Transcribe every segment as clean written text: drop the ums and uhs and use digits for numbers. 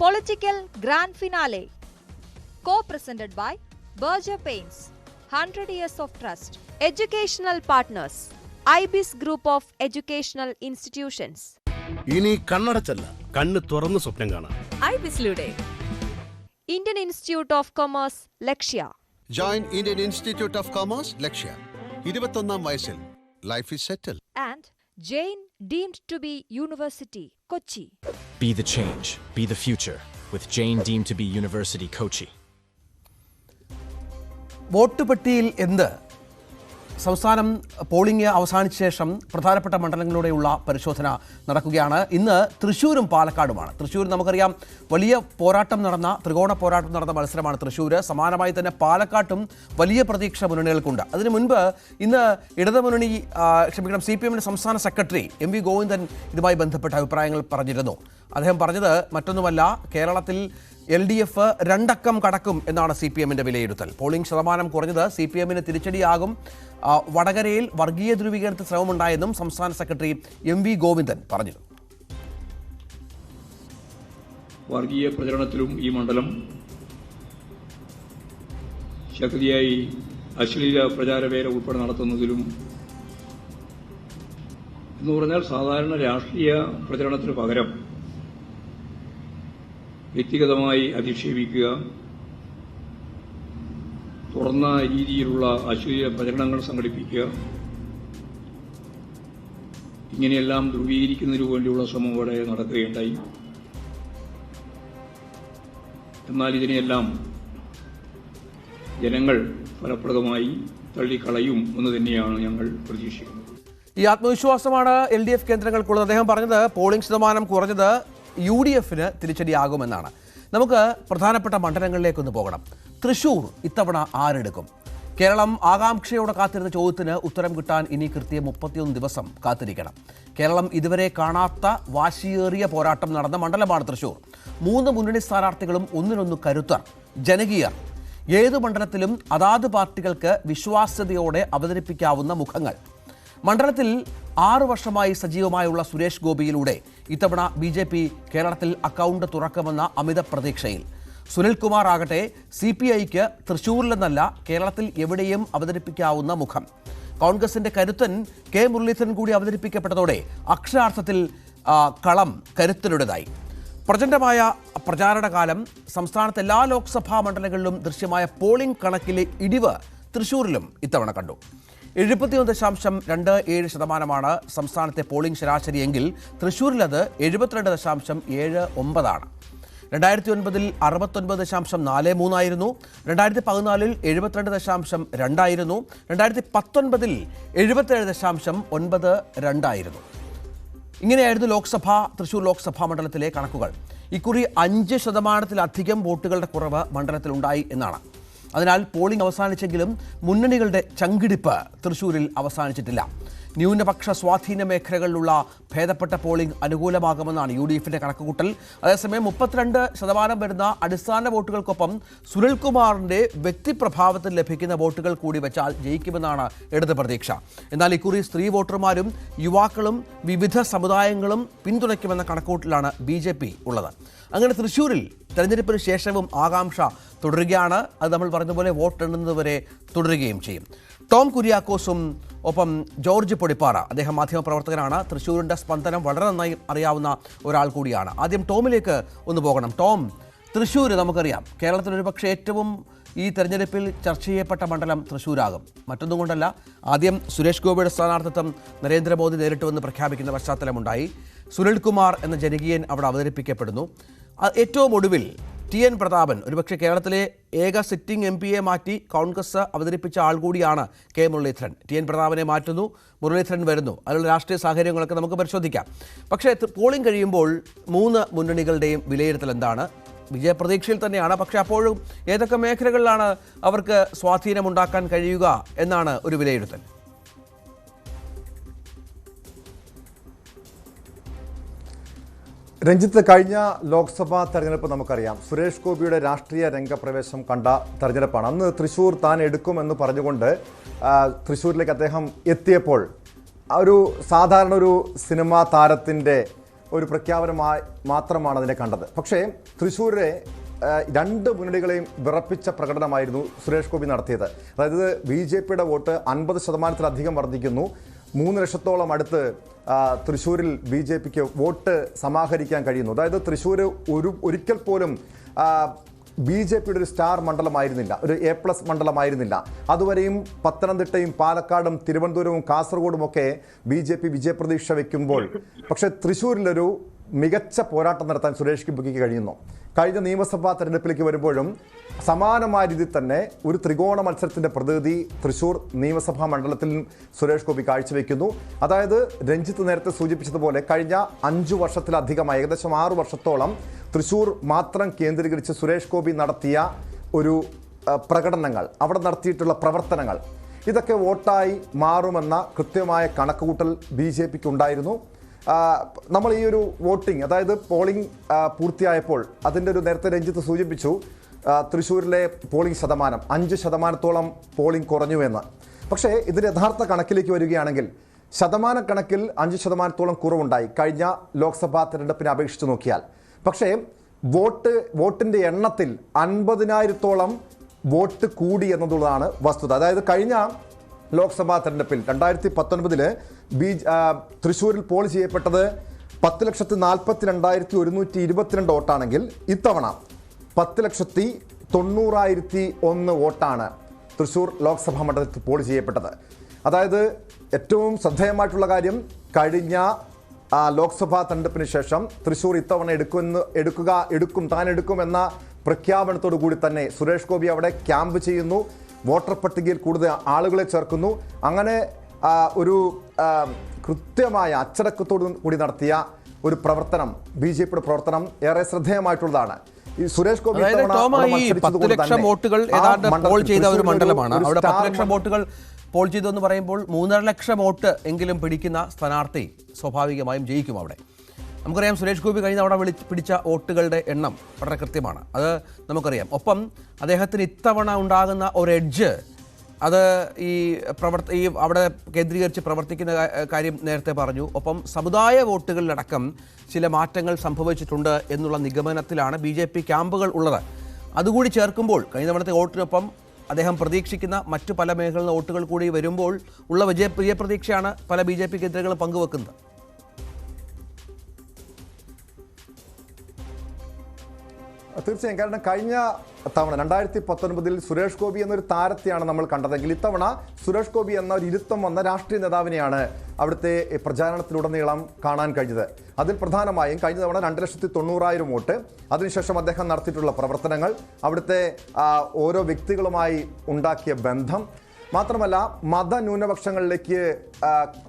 Political Grand Finale. Co-presented by Berger Paints, 100 Years of Trust. Educational Partners, IBIS Group of Educational Institutions. ഇനി കണ്ണടച്ചല്ല, കണ്ണ് തുറന്ന് സ്വപ്നം കാണാം. IBIS-ലൂടെ Indian Institute of Commerce, Lakshya. Join Indian Institute of Commerce, Lakshya. 21ാം വയസ്സിൽ life is settled. And Jain deemed to be University, Kochi. Be the change, be the future with Jain deemed to be University, Kochi. Vote പെട്ടിയിൽ എന്ത്? സംസ്ഥാനം polling അവസാനിച്ച ശേഷം പ്രധാനപ്പെട്ട മണ്ഡലങ്ങളിലൂടെയുള്ള പരിശോധന നടക്കുകയാണ്. ഇന്ന് തൃശ്ശൂരും പാലക്കാടുമാണ്. തൃശ്ശൂർ നമുക്കറിയാം വലിയ പോരാട്ടം നടന്ന ത്രികോണ പോരാട്ടം നടന്ന മത്സരമാണ് തൃശ്ശൂർ. സമാനമായി തന്നെ പാലക്കാട്ടും വലിയ പ്രതീക്ഷ മുന്നണികൾക്കുണ്ട്. അതിനു മുൻപ് ഇന്ന് ഇടതുമുന്നണി CPM സംസ്ഥാന സെക്രട്ടറി MV ഗോവിന്ദൻ ഇതുമായി ബന്ധപ്പെട്ട അഭിപ്രായങ്ങൾ പറഞ്ഞിരുന്നു. അദ്ദേഹം പറഞ്ഞത് മറ്റൊന്നുമല്ല, കേരളത്തിൽ LDF 2 അക്കം കടക്കും എന്നാണ് CPM-ന്റെ വിലയിരുത്തൽ. പോളിംഗ് ശതമാനം കുറഞ്ഞത് CPM-ന് തിരിച്ചടിയാകും. വടകരയിൽ വർഗീയ ധ്രുവീകരണത്തിന് ശ്രമമുണ്ടായെന്നും സംസ്ഥാന സെക്രട്ടറി MV ഗോവിന്ദൻ പറഞ്ഞു. വർഗീയ പ്രചരണത്തിലും ഈ മണ്ഡലം ശക്തിയായി അശ്ലീല പ്രചാരവേല ഉൾപ്പെടെ നടത്തുന്നതിലും എന്ന് പറഞ്ഞാൽ സാധാരണ രാഷ്ട്രീയ പ്രചരണത്തിന് പകരം വ്യക്തിഗതമായി അധിക്ഷേപിക്കുക, തുറന്ന രീതിയിലുള്ള അശ്ലീല പ്രചരണങ്ങൾ സംഘടിപ്പിക്കുക, ഇങ്ങനെയെല്ലാം ധ്രുവീകരിക്കുന്നതിനു വേണ്ടിയുള്ള ശ്രമം ഇവിടെ നടക്കുകയുണ്ടായി. എന്നാൽ ഇതിനെയെല്ലാം ജനങ്ങൾ ഫലപ്രദമായി തള്ളിക്കളയും എന്ന് തന്നെയാണ് ഞങ്ങൾ പ്രതീക്ഷിക്കുന്നത്. ഈ ആത്മവിശ്വാസമാണ് LDF കേന്ദ്രങ്ങൾക്കുള്ളത്. അദ്ദേഹം പറഞ്ഞത് പോളിംഗ് ശതമാനം കുറഞ്ഞത് UDF-ന് തിരിച്ചടിയാകുമെന്നാണ്. നമുക്ക് പ്രധാനപ്പെട്ട മണ്ഡലങ്ങളിലേക്കൊന്ന് പോകണം. തൃശ്ശൂർ ഇത്തവണ ആരെടുക്കും? കേരളം ആകാംക്ഷയോടെ കാത്തിരുന്ന ചോദ്യത്തിന് ഉത്തരം കിട്ടാൻ ഇനി കൃത്യം 31 ദിവസം കാത്തിരിക്കണം. കേരളം ഇതുവരെ കാണാത്ത വാശിയേറിയ പോരാട്ടം നടന്ന മണ്ഡലമാണ് തൃശ്ശൂർ. 3 മുന്നണി സ്ഥാനാർത്ഥികളും ഒന്നിനൊന്ന് കരുത്തർ, ജനകീയർ. ഏതു മണ്ഡലത്തിലും അതാത് പാർട്ടികൾക്ക് വിശ്വാസ്യതയോടെ അവതരിപ്പിക്കാവുന്ന മുഖങ്ങൾ. മണ്ഡലത്തിൽ 6 വർഷമായി സജീവമായുള്ള സുരേഷ് ഗോപിയിലൂടെ ഇത്തവണ BJP കേരളത്തിൽ അക്കൗണ്ട് തുറക്കുമെന്ന അമിത പ്രതീക്ഷയിൽ. സുനിൽകുമാർ ആകട്ടെ CPIക്ക് തൃശ്ശൂരിലെന്നല്ല കേരളത്തിൽ എവിടെയും അവതരിപ്പിക്കാവുന്ന മുഖം. കോൺഗ്രസിന്റെ കരുത്തൻ K മുരളീധരൻ കൂടി അവതരിപ്പിക്കപ്പെട്ടതോടെ അക്ഷരാർത്ഥത്തിൽ കളം കരുത്തരുടേതായി. പ്രചണ്ഡമായ പ്രചാരണകാലം സംസ്ഥാനത്തെ എല്ലാ ലോക്സഭാ മണ്ഡലങ്ങളിലും ദൃശ്യമായ പോളിംഗ് കണക്കിലെ ഇടിവ് തൃശ്ശൂരിലും ഇത്തവണ കണ്ടു. 71.27% സംസ്ഥാനത്തെ പോളിംഗ് ശരാശരിയെങ്കിൽ തൃശ്ശൂരിലത് 72.79%. 2009 69.43 ആയിരുന്നു. 2014 72.2 ആയിരുന്നു. 2019 77.92 ആയിരുന്നു. ഇങ്ങനെയായിരുന്നു തൃശ്ശൂർ ലോക്സഭാ മണ്ഡലത്തിലെ കണക്കുകൾ. ഇക്കുറി 5%-ലധികം വോട്ടുകളുടെ കുറവ് മണ്ഡലത്തിലുണ്ടായി എന്നാണ്. അതിനാൽ പോളിംഗ് അവസാനിച്ചെങ്കിലും മുന്നണികളുടെ ചങ്കിടിപ്പ് തൃശ്ശൂരിൽ അവസാനിച്ചിട്ടില്ല. ന്യൂനപക്ഷ സ്വാധീന മേഖലകളിലുള്ള ഭേദപ്പെട്ട പോളിംഗ് അനുകൂലമാകുമെന്നാണ് UDF-ന്റെ കണക്കുകൂട്ടൽ. അതേസമയം 32% വരുന്ന അടിസ്ഥാന വോട്ടുകൾക്കൊപ്പം സുനിൽകുമാറിന്റെ വ്യക്തിപ്രഭാവത്തിൽ ലഭിക്കുന്ന വോട്ടുകൾ കൂടി വെച്ചാൽ ജയിക്കുമെന്നാണ് ഇടത് പ്രതീക്ഷ. എന്നാൽ ഇക്കുറി സ്ത്രീ വോട്ടർമാരും യുവാക്കളും വിവിധ സമുദായങ്ങളും പിന്തുണയ്ക്കുമെന്ന കണക്കുകൂട്ടലാണ് BJP ഉള്ളത്. അങ്ങനെ തൃശ്ശൂരിൽ തെരഞ്ഞെടുപ്പിന് ശേഷവും ആകാംക്ഷ തുടരുകയാണ്. അത് നമ്മൾ പറഞ്ഞതുപോലെ വോട്ടെണ്ണുന്നതുവരെ തുടരുകയും ചെയ്യും. ടോം കുര്യാക്കോസും ഒപ്പം ജോർജ് പൊടിപ്പാറ, അദ്ദേഹം മാധ്യമപ്രവർത്തകനാണ്. തൃശ്ശൂരിൻ്റെ സ്പന്ദനം വളരെ നന്നായി അറിയാവുന്ന ഒരാൾ കൂടിയാണ്. ആദ്യം ടോമിലേക്ക് ഒന്ന് പോകണം. ടോം, തൃശ്ശൂർ നമുക്കറിയാം കേരളത്തിൽ ഒരുപക്ഷെ ഏറ്റവും ഈ തെരഞ്ഞെടുപ്പിൽ ചർച്ച ചെയ്യപ്പെട്ട മണ്ഡലം തൃശ്ശൂരാകും. മറ്റൊന്നും കൊണ്ടല്ല, ആദ്യം സുരേഷ് ഗോപിയുടെ സ്ഥാനാർത്ഥിത്വം നരേന്ദ്രമോദി നേരിട്ട് വന്ന് പ്രഖ്യാപിക്കുന്ന പശ്ചാത്തലമുണ്ടായി. സുനിൽകുമാർ എന്ന ജനകീയൻ അവിടെ അവതരിപ്പിക്കപ്പെടുന്നു. ഏറ്റവും ഒടുവിൽ TN പ്രതാപൻ, ഒരുപക്ഷെ കേരളത്തിലെ ഏക സിറ്റിംഗ് MP-യെ മാറ്റി കോൺഗ്രസ് അവതരിപ്പിച്ച ആൾ കൂടിയാണ് K മുരളീധരൻ. TN പ്രതാപനെ മാറ്റുന്നു, മുരളീധരൻ വരുന്നു. അതിലുള്ള രാഷ്ട്രീയ സാഹചര്യങ്ങളൊക്കെ നമുക്ക് പരിശോധിക്കാം. പക്ഷേ പോളിംഗ് കഴിയുമ്പോൾ 3 മുന്നണികളുടെയും വിലയിരുത്തൽ എന്താണ്? വിജയപ്രതീക്ഷയിൽ തന്നെയാണ്. പക്ഷേ അപ്പോഴും ഏതൊക്കെ മേഖലകളിലാണ് അവർക്ക് സ്വാധീനമുണ്ടാക്കാൻ കഴിയുക എന്നാണ് ഒരു വിലയിരുത്തൽ. രഞ്ജിത്ത്, കഴിഞ്ഞ ലോക്സഭാ തെരഞ്ഞെടുപ്പ് നമുക്കറിയാം. സുരേഷ് ഗോപിയുടെ രാഷ്ട്രീയ രംഗപ്രവേശം കണ്ട തെരഞ്ഞെടുപ്പാണ്. അന്ന് തൃശ്ശൂർ താൻ എടുക്കുമെന്ന് പറഞ്ഞുകൊണ്ട് തൃശ്ശൂരിലേക്ക് അദ്ദേഹം എത്തിയപ്പോൾ ഒരു സാധാരണ ഒരു സിനിമാ താരത്തിൻ്റെ ഒരു പ്രഖ്യാപനമായി മാത്രമാണ് അതിനെ കണ്ടത്. പക്ഷേ തൃശ്ശൂരിലെ രണ്ട് മുന്നണികളെയും വിറപ്പിച്ച പ്രകടനമായിരുന്നു സുരേഷ് ഗോപി നടത്തിയത്. അതായത് BJPയുടെ വോട്ട് 50% വർദ്ധിക്കുന്നു. 3 ലക്ഷത്തോളം അടുത്ത് തൃശ്ശൂരിൽ BJPക്ക് വോട്ട് സമാഹരിക്കാൻ കഴിയുന്നു. അതായത് തൃശ്ശൂർ ഒരിക്കൽ പോലും BJPയുടെ ഒരു സ്റ്റാർ മണ്ഡലമായിരുന്നില്ല, ഒരു A+ മണ്ഡലമായിരുന്നില്ല. അതുവരെയും പത്തനംതിട്ടയും പാലക്കാടും തിരുവനന്തപുരവും കാസർഗോഡും ഒക്കെ BJP വിജയപ്രതീക്ഷ വയ്ക്കുമ്പോൾ പക്ഷേ തൃശ്ശൂരിലൊരു മികച്ച പോരാട്ടം നടത്താൻ സുരേഷ് ഗോപിക്ക് കഴിയുന്നു. കഴിഞ്ഞ നിയമസഭാ തെരഞ്ഞെടുപ്പിലേക്ക് വരുമ്പോഴും സമാനമായ രീതിയിൽ തന്നെ ഒരു ത്രികോണ മത്സരത്തിൻ്റെ പ്രതിനിധി തൃശ്ശൂർ നിയമസഭാ മണ്ഡലത്തിൽ സുരേഷ് ഗോപി കാഴ്ചവെക്കുന്നു. അതായത് രഞ്ജിത്ത് നേരത്തെ സൂചിപ്പിച്ചതുപോലെ കഴിഞ്ഞ 5 വർഷത്തിലധികമായി ഏകദേശം 6 വർഷത്തോളം തൃശ്ശൂർ മാത്രം കേന്ദ്രീകരിച്ച് സുരേഷ് ഗോപി നടത്തിയ ഒരു പ്രകടനങ്ങൾ, അവിടെ നടത്തിയിട്ടുള്ള പ്രവർത്തനങ്ങൾ, ഇതൊക്കെ വോട്ടായി മാറുമെന്ന കൃത്യമായ കണക്കുകൂട്ടൽ BJPക്ക് ഉണ്ടായിരുന്നു. നമ്മൾ ഈ ഒരു വോട്ടിംഗ്, അതായത് പോളിംഗ് പൂർത്തിയായപ്പോൾ അതിൻ്റെ ഒരു നേരത്തെ രഞ്ജിത്ത് സൂചിപ്പിച്ചു തൃശ്ശൂരിലെ പോളിംഗ് ശതമാനം 5% പോളിംഗ് കുറഞ്ഞുവെന്ന്. പക്ഷേ ഇതിൻ്റെ യഥാർത്ഥ കണക്കിലേക്ക് വരികയാണെങ്കിൽ ശതമാനക്കണക്കിൽ 5% കുറവുണ്ടായി കഴിഞ്ഞ ലോക്സഭാ തെരഞ്ഞെടുപ്പിനെ അപേക്ഷിച്ച് നോക്കിയാൽ. പക്ഷേ വോട്ടിൻ്റെ എണ്ണത്തിൽ 50,000-ഓളം വോട്ട് കൂടി എന്നതുള്ളതാണ് വസ്തുത. അതായത് കഴിഞ്ഞ ലോക്സഭാ തെരഞ്ഞെടുപ്പിൽ 2019 തൃശ്ശൂരിൽ പോൾ ചെയ്യപ്പെട്ടത് 10,42,122 വോട്ടാണെങ്കിൽ ഇത്തവണ 10,90,101 വോട്ടാണ് തൃശ്ശൂർ ലോക്സഭാ മണ്ഡലത്തിൽ പോൾ ചെയ്യപ്പെട്ടത്. അതായത് ഏറ്റവും ശ്രദ്ധേയമായിട്ടുള്ള കാര്യം, കഴിഞ്ഞ ലോക്സഭാ തെരഞ്ഞെടുപ്പിന് ശേഷം തൃശ്ശൂർ ഇത്തവണ താൻ എടുക്കും എന്ന പ്രഖ്യാപനത്തോടു കൂടി തന്നെ സുരേഷ് ഗോപി അവിടെ ക്യാമ്പ് ചെയ്യുന്നു, വോട്ടർ പട്ടികയിൽ കൂടുതൽ ആളുകളെ ചേർക്കുന്നു. അങ്ങനെ ഒരു കൃത്യമായ അച്ചടക്കത്തോടു കൂടി നടത്തിയ ഒരു പ്രവർത്തനം, BJPയുടെ പ്രവർത്തനം ഏറെ ശ്രദ്ധേയമായിട്ടുള്ളതാണ്. ഈ സുരേഷ് ഗോപി 10 ലക്ഷം വോട്ടുകൾ ഏതാണ്ട് പോൾ ചെയ്ത ഒരു മണ്ഡലമാണ്. അവിടെ 10 ലക്ഷം വോട്ടുകൾ പോൾ ചെയ്തെന്ന് പറയുമ്പോൾ 3.5 ലക്ഷം വോട്ട് എങ്കിലും പിടിക്കുന്ന സ്ഥാനാർത്ഥി സ്വാഭാവികമായും ജയിക്കും അവിടെ. നമുക്കറിയാം സുരേഷ് ഗോപി കഴിഞ്ഞ തവണ പിടിച്ച വോട്ടുകളുടെ എണ്ണം വളരെ കൃത്യമാണ്, അത് നമുക്കറിയാം. ഒപ്പം അദ്ദേഹത്തിന് ഇത്തവണ ഉണ്ടാകുന്ന ഒരു എഡ്ജ്, അത് ഈ അവിടെ കേന്ദ്രീകരിച്ച് പ്രവർത്തിക്കുന്ന കാര്യം നേരത്തെ പറഞ്ഞു. ഒപ്പം സമുദായ വോട്ടുകളിലടക്കം ചില മാറ്റങ്ങൾ സംഭവിച്ചിട്ടുണ്ട് എന്നുള്ള നിഗമനത്തിലാണ് BJP ക്യാമ്പുകൾ ഉള്ളത്. അതുകൂടി ചേർക്കുമ്പോൾ കഴിഞ്ഞ തവണത്തെ വോട്ടിനൊപ്പം അദ്ദേഹം പ്രതീക്ഷിക്കുന്ന മറ്റു പല മേഖലകളിലെ വോട്ടുകൾ കൂടി വരുമ്പോൾ ഉള്ള വിജയപ്രതീക്ഷയാണ് പല BJP കേന്ദ്രങ്ങളും പങ്കുവെക്കുന്നത്. തീർച്ചയായും. കാരണം കഴിഞ്ഞ തവണ 2019 സുരേഷ് ഗോപി എന്നൊരു താരത്തെയാണ് നമ്മൾ കണ്ടതെങ്കിൽ ഇത്തവണ സുരേഷ് ഗോപി എന്ന ഒരു ഇരുത്തം വന്ന രാഷ്ട്രീയ നേതാവിനെയാണ് അവിടുത്തെ പ്രചാരണത്തിലുടനീളം കാണാൻ കഴിഞ്ഞത്. അതിൽ പ്രധാനമായും കഴിഞ്ഞ തവണ 2,90,000 വോട്ട്, അതിനുശേഷം അദ്ദേഹം നടത്തിയിട്ടുള്ള പ്രവർത്തനങ്ങൾ, അവിടുത്തെ ഓരോ വ്യക്തികളുമായി ഉണ്ടാക്കിയ ബന്ധം, മാത്രമല്ല മതന്യൂനപക്ഷങ്ങളിലേക്ക്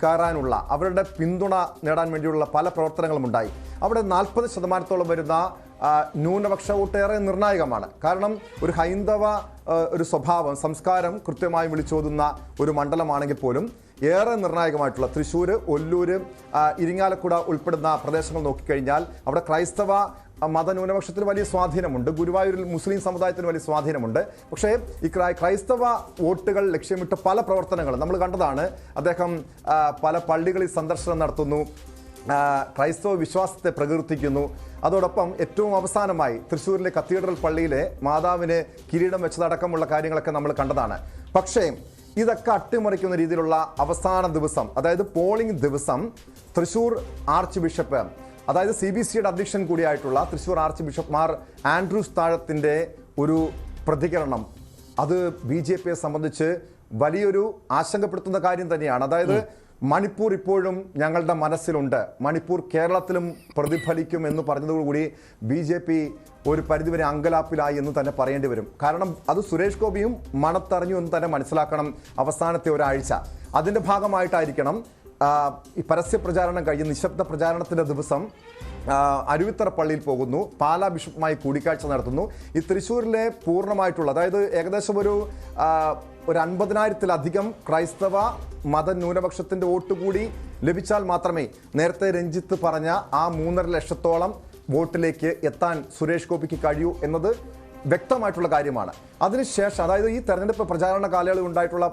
കയറാനുള്ള അവരുടെ പിന്തുണ നേടാൻ വേണ്ടിയുള്ള പല പ്രവർത്തനങ്ങളും ഉണ്ടായി. അവിടെ 40% വരുന്ന ന്യൂനപക്ഷ വോട്ടേറെ നിർണായകമാണ്. കാരണം ഒരു ഹൈന്ദവ ഒരു സ്വഭാവം, സംസ്കാരം കൃത്യമായി വിളിച്ചോതുന്ന ഒരു മണ്ഡലമാണെങ്കിൽ പോലും ഏറെ നിർണായകമായിട്ടുള്ള തൃശ്ശൂർ, ഒല്ലൂർ, ഇരിങ്ങാലക്കുട ഉൾപ്പെടുന്ന പ്രദേശങ്ങൾ നോക്കിക്കഴിഞ്ഞാൽ അവിടെ ക്രൈസ്തവ മതന്യൂനപക്ഷത്തിന് വലിയ സ്വാധീനമുണ്ട്, ഗുരുവായൂരിൽ മുസ്ലിം സമുദായത്തിന് വലിയ സ്വാധീനമുണ്ട്. പക്ഷേ ഈ ക്രൈസ്തവ വോട്ടുകൾ ലക്ഷ്യമിട്ട് പല പ്രവർത്തനങ്ങളും നമ്മൾ കണ്ടതാണ്. അദ്ദേഹം പല പള്ളികളിൽ സന്ദർശനം നടത്തുന്നു, ക്രൈസ്തവ വിശ്വാസത്തെ പ്രകീർത്തിക്കുന്നു. അതോടൊപ്പം ഏറ്റവും അവസാനമായി തൃശ്ശൂരിലെ കത്തീഡ്രൽ പള്ളിയിലെ മാതാവിന് കിരീടം വെച്ചതടക്കമുള്ള കാര്യങ്ങളൊക്കെ നമ്മൾ കണ്ടതാണ്. പക്ഷേ ഇതൊക്കെ അട്ടിമറിക്കുന്ന രീതിയിലുള്ള അവസാന ദിവസം, അതായത് പോളിംഗ് ദിവസം, തൃശ്ശൂർ ആർച്ച് ബിഷപ്പ്, അതായത് CBCയുടെ അധ്യക്ഷൻ കൂടിയായിട്ടുള്ള തൃശ്ശൂർ ആർച്ച് ബിഷപ്പ് മാർ ആൻഡ്രൂസ് താഴത്തിൻ്റെ ഒരു പ്രതികരണം, അത് BJPയെ സംബന്ധിച്ച് വലിയൊരു ആശങ്കപ്പെടുത്തുന്ന കാര്യം തന്നെയാണ്. അതായത് മണിപ്പൂർ ഇപ്പോഴും ഞങ്ങളുടെ മനസ്സിലുണ്ട്, മണിപ്പൂർ കേരളത്തിലും പ്രതിഫലിക്കും എന്ന് പറഞ്ഞതോടുകൂടി BJP ഒരു പരിധിവരെ അങ്കലാപ്പിലായി എന്ന് തന്നെ പറയേണ്ടി വരും. കാരണം അത് സുരേഷ് ഗോപിയും മണത്തറിഞ്ഞു എന്ന് തന്നെ മനസ്സിലാക്കണം. അവസാനത്തെ ഒരാഴ്ച അതിൻ്റെ ഭാഗമായിട്ടായിരിക്കണം ഈ പരസ്യ പ്രചാരണം കഴിഞ്ഞ് നിശബ്ദ പ്രചാരണത്തിൻ്റെ ദിവസം അരുവിത്തറ പള്ളിയിൽ പോകുന്നു, പാലാ ബിഷപ്പുമായി കൂടിക്കാഴ്ച നടത്തുന്നു. ഈ തൃശ്ശൂരിലെ പൂർണ്ണമായിട്ടുള്ള, അതായത് ഏകദേശം ഒരു 50,000-ലധികം ക്രൈസ്തവ മതന്യൂനപക്ഷത്തിൻ്റെ വോട്ട് കൂടി ലഭിച്ചാൽ മാത്രമേ നേരത്തെ രഞ്ജിത്ത് പറഞ്ഞ ആ 3.5 ലക്ഷത്തോളം വോട്ടിലേക്ക് എത്താൻ സുരേഷ് ഗോപിക്ക് കഴിയൂ എന്നത് വ്യക്തമായിട്ടുള്ള കാര്യമാണ്. അതിനുശേഷം, അതായത് ഈ തെരഞ്ഞെടുപ്പ് പ്രചാരണ കാലയളവിൽ ഉണ്ടായിട്ടുള്ള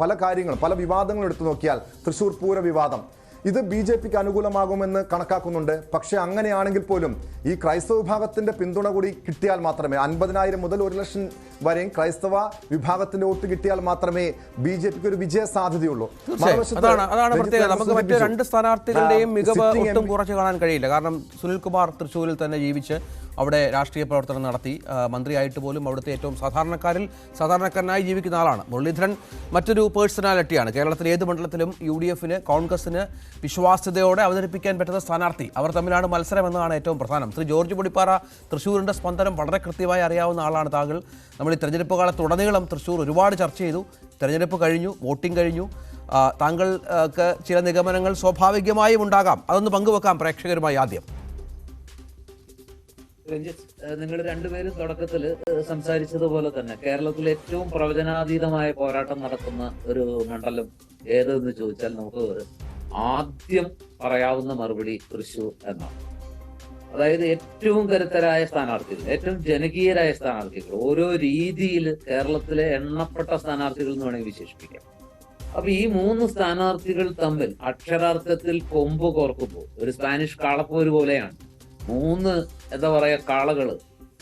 പല കാര്യങ്ങളും, പല വിവാദങ്ങളും എടുത്തു നോക്കിയാൽ, തൃശ്ശൂർ പൂര വിവാദം, ഇത് BJPക്ക് അനുകൂലമാകുമെന്ന് കണക്കാക്കുന്നുണ്ട്. പക്ഷേ അങ്ങനെയാണെങ്കിൽ പോലും ഈ ക്രൈസ്തവ വിഭാഗത്തിന്റെ പിന്തുണ കൂടി കിട്ടിയാൽ മാത്രമേ 50,000 മുതൽ 1 ലക്ഷം വരെയും ക്രൈസ്തവ വിഭാഗത്തിന്റെ വോട്ട് കിട്ടിയാൽ മാത്രമേ BJPക്ക് ഒരു വിജയ സാധ്യതയുള്ളൂ. അതാണ് പ്രത്യേകത. നമുക്ക് മറ്റ് 2 സ്ഥാനാർത്ഥികളുടെയും മികവ് ഒട്ടും കുറച്ച് കാണാൻ കഴിയില്ല. കാരണം സുനിൽകുമാർ തൃശ്ശൂരിൽ തന്നെ ജീവിച്ച് അവിടെ രാഷ്ട്രീയ പ്രവർത്തനം നടത്തി, മന്ത്രിയായിട്ട് പോലും അവിടുത്തെ ഏറ്റവും സാധാരണക്കാരനായി ജീവിക്കുന്ന ആളാണ്. മുരളീധരൻ മറ്റൊരു പേഴ്സണാലിറ്റിയാണ്. കേരളത്തിലെ ഏത് മണ്ഡലത്തിലും UDFന്, കോൺഗ്രസിന് വിശ്വാസ്യതയോടെ അവതരിപ്പിക്കാൻ പറ്റുന്ന സ്ഥാനാർത്ഥി. അവർ തമ്മിലാണ് മത്സരം എന്നതാണ് ഏറ്റവും പ്രധാനം. ശ്രീ ജോർജ് പൊടിപ്പാറ, തൃശ്ശൂരിൻ്റെ സ്പന്ദനം വളരെ കൃത്യമായി അറിയാവുന്ന ആളാണ് താങ്കൾ. നമ്മൾ ഈ തെരഞ്ഞെടുപ്പ് കാലത്തുടനീളം തൃശ്ശൂർ ഒരുപാട് ചർച്ച ചെയ്തു. തെരഞ്ഞെടുപ്പ് കഴിഞ്ഞു, വോട്ടിംഗ് കഴിഞ്ഞു. താങ്കൾക്ക് ചില നിഗമനങ്ങൾ സ്വാഭാവികമായും ഉണ്ടാകാം. അതൊന്ന് പങ്കുവെക്കാം പ്രേക്ഷകരുമായി. ആദ്യം രഞ്ജിത്ത്, നിങ്ങൾ രണ്ടുപേരും തുടക്കത്തിൽ സംസാരിച്ചതുപോലെ തന്നെ കേരളത്തിലെ ഏറ്റവും പ്രവചനാതീതമായ പോരാട്ടം നടക്കുന്ന ഒരു മണ്ഡലം ഏതെന്ന് ചോദിച്ചാൽ നമുക്ക് ആദ്യം പറയാവുന്ന മറുപടി തൃശ്ശൂർ എന്നാണ്. അതായത് ഏറ്റവും കരുത്തരായ സ്ഥാനാർത്ഥികൾ, ഏറ്റവും ജനകീയരായ സ്ഥാനാർത്ഥികൾ, ഓരോ രീതിയിൽ കേരളത്തിലെ എണ്ണപ്പെട്ട സ്ഥാനാർത്ഥികൾ എന്ന് വേണമെങ്കിൽ വിശേഷിപ്പിക്കാം. അപ്പൊ ഈ 3 സ്ഥാനാർത്ഥികൾ തമ്മിൽ അക്ഷരാർത്ഥത്തിൽ കൊമ്പ് കോർക്കുമ്പോൾ ഒരു സ്പാനിഷ് കാളപ്പോര് പോലെയാണ്. 3 എന്താ പറയാ കാളകള്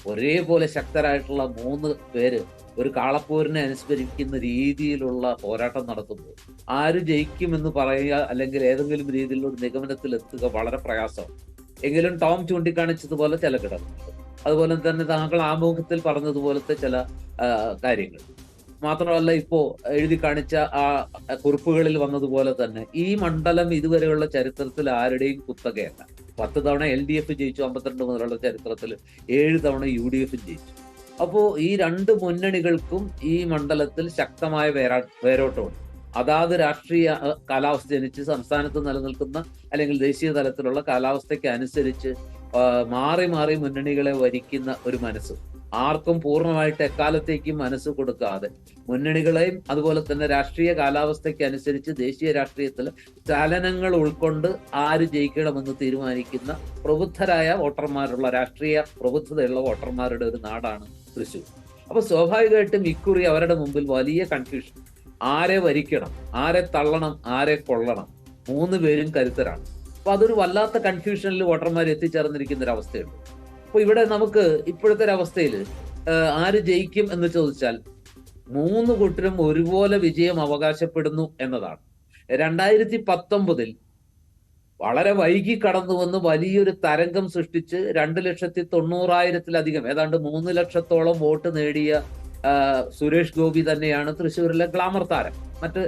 ഒരേപോലെ ശക്തരായിട്ടുള്ള 3 പേര് ഒരു കാളപ്പോരിനെ അനുസ്മരിക്കുന്ന രീതിയിലുള്ള പോരാട്ടം നടത്തുമ്പോൾ ആര് ജയിക്കുമെന്ന് പറയുക അല്ലെങ്കിൽ ഏതെങ്കിലും രീതിയിലുള്ള ഒരു നിഗമനത്തിൽ എത്തുക വളരെ പ്രയാസമാണ്. എങ്കിലും ടോം ചൂണ്ടിക്കാണിച്ചതുപോലെ ചില ഘടകങ്ങൾ, അതുപോലെ തന്നെ താങ്കൾ ആമുഖത്തിൽ പറഞ്ഞതുപോലത്തെ ചില കാര്യങ്ങൾ മാത്രമല്ല, ഇപ്പോ എഴുതി കാണിച്ച ആ കുറിപ്പുകളിൽ വന്നതുപോലെ തന്നെ ഈ മണ്ഡലം ഇതുവരെയുള്ള ചരിത്രത്തിൽ ആരുടെയും കുത്തകയല്ല. 10 തവണ LDF ജയിച്ചു, 52 മുതലുള്ള ചരിത്രത്തിൽ 7 തവണ UDF ജയിച്ചു. അപ്പോ ഈ 2 മുന്നണികൾക്കും ഈ മണ്ഡലത്തിൽ ശക്തമായ വേരോട്ടമുണ്ട്. അതാത് രാഷ്ട്രീയ കാലാവസ്ഥ ജനിച്ച് സംസ്ഥാനത്ത് നിലനിൽക്കുന്ന അല്ലെങ്കിൽ ദേശീയ തലത്തിലുള്ള കാലാവസ്ഥയ്ക്ക് അനുസരിച്ച് മാറി മാറി മുന്നണികളെ വരിക്കുന്ന ഒരു മനസ്സ്, ആർക്കും പൂർണ്ണമായിട്ട് എക്കാലത്തേക്കും മനസ്സ് കൊടുക്കാതെ മുന്നണികളെയും അതുപോലെ തന്നെ രാഷ്ട്രീയ കാലാവസ്ഥയ്ക്ക് അനുസരിച്ച് ദേശീയ രാഷ്ട്രീയത്തിൽ ചലനങ്ങൾ ഉൾക്കൊണ്ട് ആര് ജയിക്കണമെന്ന് തീരുമാനിക്കുന്ന പ്രബുദ്ധരായ വോട്ടർമാരുള്ള, രാഷ്ട്രീയ പ്രബുദ്ധതയുള്ള വോട്ടർമാരുടെ ഒരു നാടാണ് തൃശ്ശൂർ. അപ്പൊ സ്വാഭാവികമായിട്ടും ഇക്കുറി അവരുടെ മുമ്പിൽ വലിയ കൺഫ്യൂഷൻ. ആരെ വരിക്കണം, ആരെ തള്ളണം, ആരെ കൊള്ളണം? 3 പേരും കരുത്തരാണ്. അപ്പൊ അതൊരു വല്ലാത്ത കൺഫ്യൂഷനിൽ വോട്ടർമാർ എത്തിച്ചേർന്നിരിക്കുന്ന ഒരു അവസ്ഥയുണ്ട്. അപ്പൊ ഇവിടെ നമുക്ക് ഇപ്പോഴത്തെ ഒരു അവസ്ഥയിൽ ആര് ജയിക്കും എന്ന് ചോദിച്ചാൽ 3 കൂട്ടരും ഒരുപോലെ വിജയം അവകാശപ്പെടുന്നു എന്നതാണ്. 2019 വളരെ വൈകി കടന്നു വന്ന് വലിയൊരു തരംഗം സൃഷ്ടിച്ച് 2,90,000-ലധികം ഏതാണ്ട് 3 ലക്ഷത്തോളം വോട്ട് നേടിയ സുരേഷ് ഗോപി തന്നെയാണ് തൃശ്ശൂരിലെ ഗ്ലാമർ താരം. മറ്റ്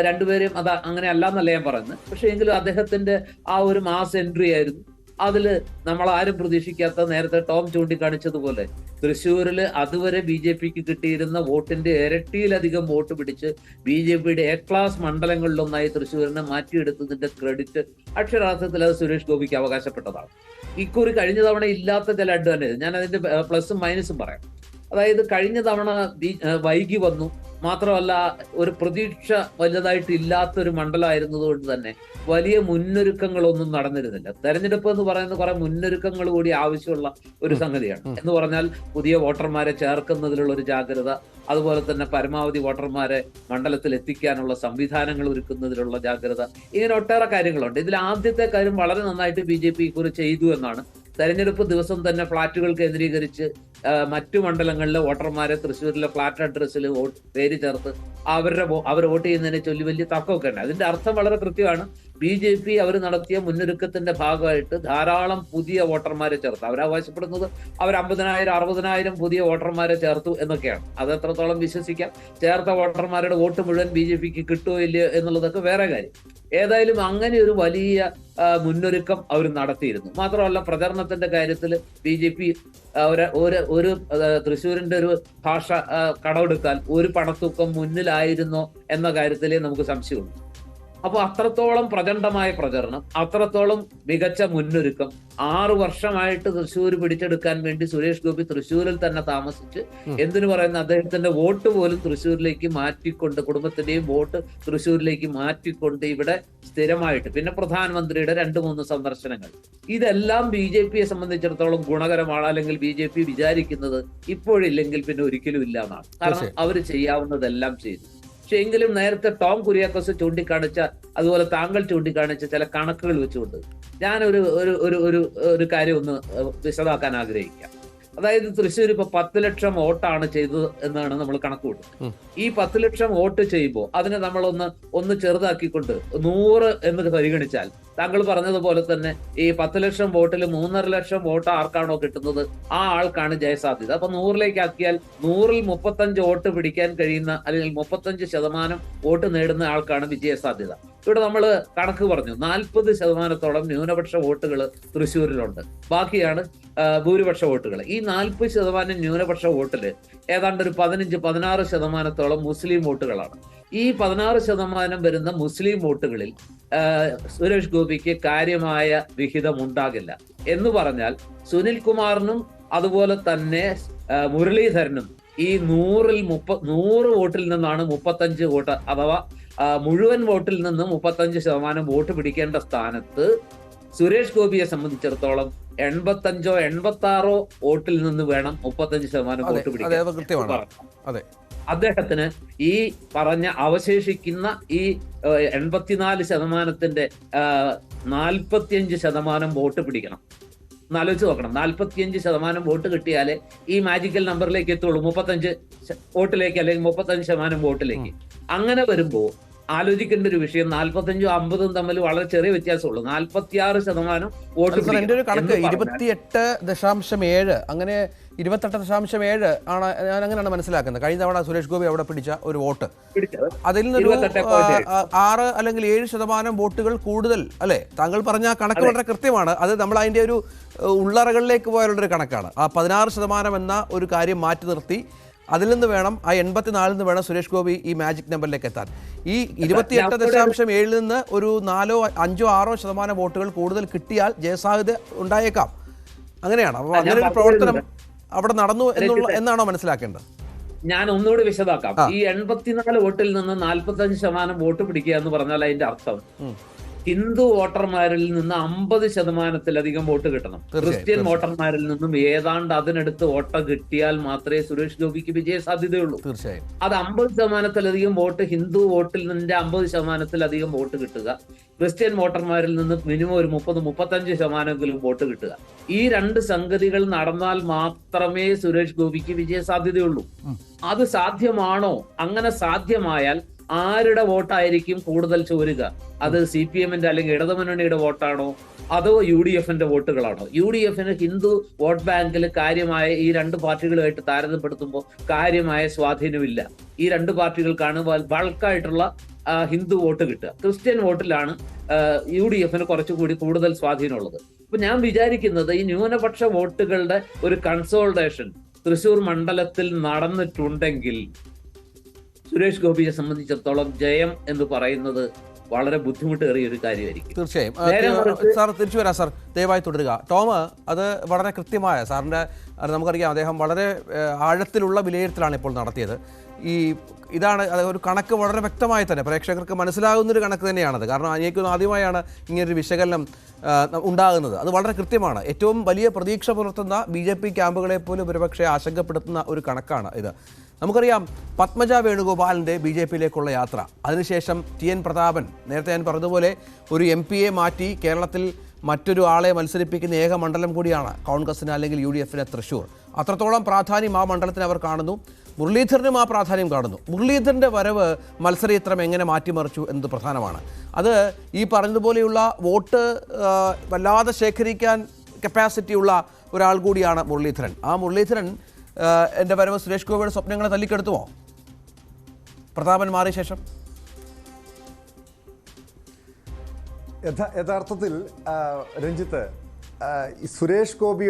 2 പേരും അത് അങ്ങനെ അല്ലാന്നല്ല ഞാൻ പറയുന്നത്. പക്ഷെ എങ്കിലും അദ്ദേഹത്തിന്റെ ആ ഒരു മാസ് എൻട്രി ആയിരുന്നു. അതില് നമ്മൾ ആരും പ്രതീക്ഷിക്കാത്ത, നേരത്തെ ടോം ചൂണ്ടിക്കാണിച്ചതുപോലെ തൃശ്ശൂരിൽ അതുവരെ BJPക്ക് കിട്ടിയിരുന്ന വോട്ടിന്റെ ഇരട്ടിയിലധികം വോട്ട് പിടിച്ച് BJPയുടെ A ക്ലാസ് മണ്ഡലങ്ങളിലൊന്നായി തൃശ്ശൂരിനെ മാറ്റിയെടുത്തതിന്റെ ക്രെഡിറ്റ് അക്ഷരാർത്ഥത്തിൽ അത് സുരേഷ് ഗോപിക്ക് അവകാശപ്പെട്ടതാണ്. ഇക്കുറി കഴിഞ്ഞ തവണ ഇല്ലാത്ത ചില അഡ്വാൻറ്റേജ്, ഞാൻ അതിന്റെ പ്ലസും മൈനസും പറയാം. അതായത് കഴിഞ്ഞ തവണ വൈകി വന്നു, മാത്രമല്ല ഒരു പ്രതീക്ഷ വലുതായിട്ട് ഇല്ലാത്തൊരു മണ്ഡലമായിരുന്നതുകൊണ്ട് തന്നെ വലിയ മുന്നൊരുക്കങ്ങളൊന്നും നടന്നിരുന്നില്ല. തെരഞ്ഞെടുപ്പ് എന്ന് പറയുന്നത് കുറെ മുന്നൊരുക്കങ്ങൾ കൂടി ആവശ്യമുള്ള ഒരു സംഗതിയാണ്. എന്ന് പറഞ്ഞാൽ പുതിയ വോട്ടർമാരെ ചേർക്കുന്നതിലുള്ള ഒരു ജാഗ്രത, അതുപോലെ തന്നെ പരമാവധി വോട്ടർമാരെ മണ്ഡലത്തിൽ എത്തിക്കാനുള്ള സംവിധാനങ്ങൾ ഒരുക്കുന്നതിലുള്ള ജാഗ്രത, ഇങ്ങനെ ഒട്ടേറെ കാര്യങ്ങളുണ്ട്. ഇതിൽ ആദ്യത്തെ കാര്യം വളരെ നന്നായിട്ട് BJP ഇക്കുറി ചെയ്തു എന്നാണ്. തെരഞ്ഞെടുപ്പ് ദിവസം തന്നെ ഫ്ളാറ്റുകൾ കേന്ദ്രീകരിച്ച് മറ്റു മണ്ഡലങ്ങളിലെ വോട്ടർമാരെ തൃശ്ശൂരിലെ ഫ്ളാറ്റ് അഡ്രസ്സിൽ പേര് ചേർത്ത് അവർ വോട്ട് ചെയ്യുന്നതിനെ ചൊല്ലി വലിയ തർക്കമൊക്കെ ഉണ്ട്. അതിന്റെ അർത്ഥം വളരെ കൃത്യമാണ്. BJP അവർ നടത്തിയ മുന്നൊരുക്കത്തിന്റെ ഭാഗമായിട്ട് ധാരാളം പുതിയ വോട്ടർമാരെ ചേർത്ത്, അവരാവശ്യപ്പെടുന്നത് അവർ 50,000 60,000 പുതിയ വോട്ടർമാരെ ചേർത്തു എന്നൊക്കെയാണ്. അത് എത്രത്തോളം വിശ്വസിക്കാം, ചേർത്ത വോട്ടർമാരുടെ വോട്ട് മുഴുവൻ BJPക്ക് കിട്ടുമോ ഇല്ലയോ എന്നുള്ളതൊക്കെ വേറെ കാര്യം. ഏതായാലും അങ്ങനെ ഒരു വലിയ മുന്നൊരുക്കം അവർ നടത്തിയിരുന്നു. മാത്രമല്ല പ്രചരണത്തിന്റെ കാര്യത്തിൽ BJP ഒരു തൃശ്ശൂരിന്റെ ഒരു ഭാഷ കടമെടുത്താൽ ഒരു പണത്തൂക്കം മുന്നിലായിരുന്നോ എന്ന കാര്യത്തിലേ നമുക്ക് സംശയമുള്ളൂ. അപ്പൊ അത്രത്തോളം പ്രചണ്ഡമായ പ്രചരണം, അത്രത്തോളം മികച്ച മുന്നൊരുക്കം. 6 വർഷമായിട്ട് തൃശ്ശൂർ പിടിച്ചെടുക്കാൻ വേണ്ടി സുരേഷ് ഗോപി തൃശ്ശൂരിൽ തന്നെ താമസിച്ച്, എന്തിനു പറയുന്ന അദ്ദേഹത്തിന്റെ വോട്ട് പോലും തൃശ്ശൂരിലേക്ക് മാറ്റിക്കൊണ്ട്, കുടുംബത്തിന്റെയും വോട്ട് തൃശ്ശൂരിലേക്ക് മാറ്റിക്കൊണ്ട് ഇവിടെ സ്ഥിരമായിട്ട്, പിന്നെ പ്രധാനമന്ത്രിയുടെ 2-3 സന്ദർശനങ്ങൾ, ഇതെല്ലാം BJPയെ സംബന്ധിച്ചിടത്തോളം ഗുണകരമാണ്. അല്ലെങ്കിൽ BJP വിചാരിക്കുന്നത് ഇപ്പോഴില്ലെങ്കിൽ പിന്നെ ഒരിക്കലും ഇല്ല എന്നാണ്. കാരണം അവർ ചെയ്യാവുന്നതെല്ലാം ചെയ്തു. പക്ഷെ എങ്കിലും നേരത്തെ ടോം കുര്യാക്കോസ് ചൂണ്ടിക്കാണിച്ച, അതുപോലെ താങ്കൾ ചൂണ്ടിക്കാണിച്ച ചില കണക്കുകൾ വെച്ചുകൊണ്ട് ഞാൻ ഒരു കാര്യം ഒന്ന് വിശദമാക്കാൻ ആഗ്രഹിക്കാം. അതായത് തൃശ്ശൂർ ഇപ്പൊ 10 ലക്ഷം വോട്ടാണ് ചെയ്തത് എന്നാണ് നമ്മൾ കണക്ക് കൂട്ടുന്നത്. ഈ 10 ലക്ഷം വോട്ട് ചെയ്യുമ്പോൾ അതിനെ നമ്മളൊന്ന് ചെറുതാക്കിക്കൊണ്ട് 100 എന്ന് പരിഗണിച്ചാൽ, താങ്കൾ പറഞ്ഞതുപോലെ തന്നെ ഈ 10 ലക്ഷം വോട്ടിൽ 3.5 ലക്ഷം വോട്ട് ആർക്കാണോ കിട്ടുന്നത് ആ ആൾക്കാണ് ജയസാധ്യത. അപ്പൊ 100ലേക്ക് ആക്കിയാൽ 100ൽ 35 വോട്ട് പിടിക്കാൻ കഴിയുന്ന, അല്ലെങ്കിൽ 35% വോട്ട് നേടുന്ന ആൾക്കാണ് വിജയസാധ്യത. ഇവിടെ നമ്മൾ കണക്ക് പറഞ്ഞു 40% ന്യൂനപക്ഷ വോട്ടുകൾ തൃശ്ശൂരിലുണ്ട്, ബാക്കിയാണ് ഭൂരിപക്ഷ വോട്ടുകൾ. ഈ 40% ന്യൂനപക്ഷ വോട്ടില് ഏതാണ്ട് ഒരു 15-16% മുസ്ലിം വോട്ടുകളാണ്. ഈ 16% വരുന്ന മുസ്ലിം വോട്ടുകളിൽ സുരേഷ് ഗോപിക്ക് കാര്യമായ വിഹിതം ഉണ്ടാകില്ല. എന്ന് പറഞ്ഞാൽ സുനിൽ കുമാറിനും അതുപോലെ തന്നെ മുരളീധരനും ഈ 100 വോട്ടിൽ നിന്നാണ് 35 വോട്ട്, അഥവാ മുഴുവൻ വോട്ടിൽ നിന്ന് 35% വോട്ട് പിടിക്കേണ്ട സ്ഥാനത്ത് സുരേഷ് ഗോപിയെ സംബന്ധിച്ചിടത്തോളം 85-86 വോട്ടിൽ നിന്ന് വേണം 35% വോട്ട് പിടിക്കാൻ. അദ്ദേഹത്തിന് ഈ പറഞ്ഞ അവശേഷിക്കുന്ന ഈ 84%-ന്റെ 45% വോട്ട് പിടിക്കണം. ആലോചിച്ച് നോക്കണം, 45% വോട്ട് കിട്ടിയാലേ ഈ മാജിക്കൽ നമ്പറിലേക്ക് എത്തുള്ളൂ, 35 വോട്ടിലേക്ക്, അല്ലെങ്കിൽ 35% വോട്ടിലേക്ക്. അങ്ങനെ വരുമ്പോ ആലോചിക്കേണ്ട ഒരു വിഷയം 45ഉം 50ഉം തമ്മിൽ വളരെ ചെറിയ വ്യത്യാസമുള്ളൂ. 46% വോട്ട്. എന്റെ ഒരു കണക്ക് 28.7, അങ്ങനെ 28.7 ആണ്, ഞാൻ അങ്ങനെയാണ് മനസ്സിലാക്കുന്നത്. കഴിഞ്ഞ തവണ സുരേഷ് ഗോപി അവിടെ പിടിച്ച ഒരു വോട്ട്, അതിൽ നിന്നൊരു 6 അല്ലെങ്കിൽ 7% വോട്ടുകൾ കൂടുതൽ അല്ലെ? താങ്കൾ പറഞ്ഞ കണക്ക് വളരെ കൃത്യമാണ്. അത് നമ്മൾ അതിന്റെ ഒരു ഉള്ളറകളിലേക്ക് പോയാലുള്ളൊരു കണക്കാണ്. ആ 16% എന്ന ഒരു കാര്യം മാറ്റി നിർത്തി അതിൽ നിന്ന് വേണം, ആ 84 നിന്ന് വേണം സുരേഷ് ഗോപി ഈ മാജിക് നമ്പറിലേക്ക് എത്താൻ. ഈ 28.7 നിന്ന് ഒരു 4-5-6% വോട്ടുകൾ കൂടുതൽ കിട്ടിയാൽ ജയസാധ്യത ഉണ്ടായേക്കാം. അങ്ങനെയാണ്. അപ്പോൾ അങ്ങനെ ഒരു പ്രവർത്തനം അവിടെ നടന്നു എന്നാണോ മനസ്സിലാക്കേണ്ടത്? ഞാൻ ഒന്നുകൂടി വിശദമാക്കാം. ഈ 84 വോട്ടിൽ നിന്ന് 45% വോട്ട് പിടിക്കുക എന്ന് പറഞ്ഞാൽ അതിന്റെ അർത്ഥം ഹിന്ദു വോട്ടർമാരിൽ നിന്ന് 50%-ലധികം വോട്ട് കിട്ടണം. ക്രിസ്ത്യൻ വോട്ടർമാരിൽ നിന്നും ഏതാണ്ട് അതിനടുത്ത് വോട്ട് കിട്ടിയാൽ മാത്രമേ സുരേഷ് ഗോപിക്ക് വിജയ സാധ്യതയുള്ളൂ. തീർച്ചയായും അത് 50%-ലധികം വോട്ട്, ഹിന്ദു വോട്ടിൽ നിന്റെ 50%-ലധികം വോട്ട് കിട്ടുക, ക്രിസ്ത്യൻ വോട്ടർമാരിൽ നിന്ന് മിനിമം ഒരു 30-35% വോട്ട് കിട്ടുക. ഈ 2 സംഗതികൾ നടന്നാൽ മാത്രമേ സുരേഷ് ഗോപിക്ക് വിജയ സാധ്യതയുള്ളൂ. അത് സാധ്യമാണോ? അങ്ങനെ സാധ്യമായാൽ ആരുടെ വോട്ടായിരിക്കും കൂടുതൽ ചോരുക? അത് CPM-ന്റെ അല്ലെങ്കിൽ ഇടതുമുന്നണിയുടെ വോട്ടാണോ, അതോ UDF-ന്റെ വോട്ടുകളാണോ? UDF-ന് ഹിന്ദു വോട്ട് ബാങ്കിൽ കാര്യമായ, ഈ 2 പാർട്ടികളുമായിട്ട് താരതമ്യപ്പെടുത്തുമ്പോൾ കാര്യമായ സ്വാധീനമില്ല. ഈ 2 പാർട്ടികൾക്കാണ് ബൾക്കായിട്ടുള്ള ഹിന്ദു വോട്ട് കിട്ടുക. ക്രിസ്ത്യൻ വോട്ടിലാണ് UDF-ന് കുറച്ചുകൂടി കൂടുതൽ സ്വാധീനമുള്ളത്. അപ്പൊ ഞാൻ വിചാരിക്കുന്നത് ഈ ന്യൂനപക്ഷ വോട്ടുകളുടെ ഒരു കൺസോൾട്ടേഷൻ തൃശ്ശൂർ മണ്ഡലത്തിൽ നടന്നിട്ടുണ്ടെങ്കിൽ സുരേഷ് ഗോപിയെ സംബന്ധിച്ചിടത്തോളം ജയം എന്ന് പറയുന്നത് വളരെ ബുദ്ധിമുട്ടേറിയ ഒരു കാര്യമായിരിക്കും. തീർച്ചയായും. സാർ തിരിച്ചു വരാം. സാർ ദയവായി തുടരുക. ടോം, അത് വളരെ കൃത്യമായ സാറിൻ്റെ, നമുക്കറിയാം അദ്ദേഹം വളരെ ആഴത്തിലുള്ള വിലയിരുത്തലാണ് ഇപ്പോൾ നടത്തിയത്. ഇതാണ് ഒരു കണക്ക് വളരെ വ്യക്തമായി തന്നെ പ്രേക്ഷകർക്ക് മനസ്സിലാകുന്നൊരു കണക്ക് തന്നെയാണത്. കാരണം എനിക്ക് ആദ്യമായാണ് ഇങ്ങനൊരു വിശകലനം ഉണ്ടാകുന്നത്. അത് വളരെ കൃത്യമാണ്. ഏറ്റവും വലിയ പ്രതീക്ഷ പുലർത്തുന്ന BJP ക്യാമ്പുകളെ പോലും ഒരുപക്ഷെ ആശങ്കപ്പെടുത്തുന്ന ഒരു കണക്കാണ് ഇത്. നമുക്കറിയാം പത്മജ വേണുഗോപാലിൻ്റെ BJP-യിലേക്കുള്ള യാത്ര, അതിനുശേഷം TN പ്രതാപൻ, നേരത്തെ ഞാൻ പറഞ്ഞതുപോലെ ഒരു MP-യെ മാറ്റി കേരളത്തിൽ മറ്റൊരു ആളെ മത്സരിപ്പിക്കുന്ന ഏക മണ്ഡലം കൂടിയാണ് കോൺഗ്രസിന് അല്ലെങ്കിൽ UDF-ന് തൃശ്ശൂർ. അത്രത്തോളം പ്രാധാന്യം ആ മണ്ഡലത്തിന് അവർ കാണുന്നു. മുരളീധരനും ആ പ്രാധാന്യം കാണുന്നു. മുരളീധരൻ്റെ വരവ് മത്സരചിത്രം എങ്ങനെ മാറ്റിമറിച്ചു എന്നത് പ്രധാനമാണ്. അത് ഈ പറഞ്ഞതുപോലെയുള്ള വോട്ട് വല്ലാതെ ശേഖരിക്കാൻ കപ്പാസിറ്റിയുള്ള ഒരാൾ കൂടിയാണ് മുരളീധരൻ. ആ മുരളീധരൻ എൻ്റെ വരവ് സുരേഷ് ഗോപിയുടെ സ്വപ്നങ്ങളെ തല്ലിക്കെടുത്തുമോ പ്രതാപൻ മാറിയ ശേഷം? യഥാർത്ഥത്തിൽ രഞ്ജിത്ത്, സുരേഷ് ഗോപി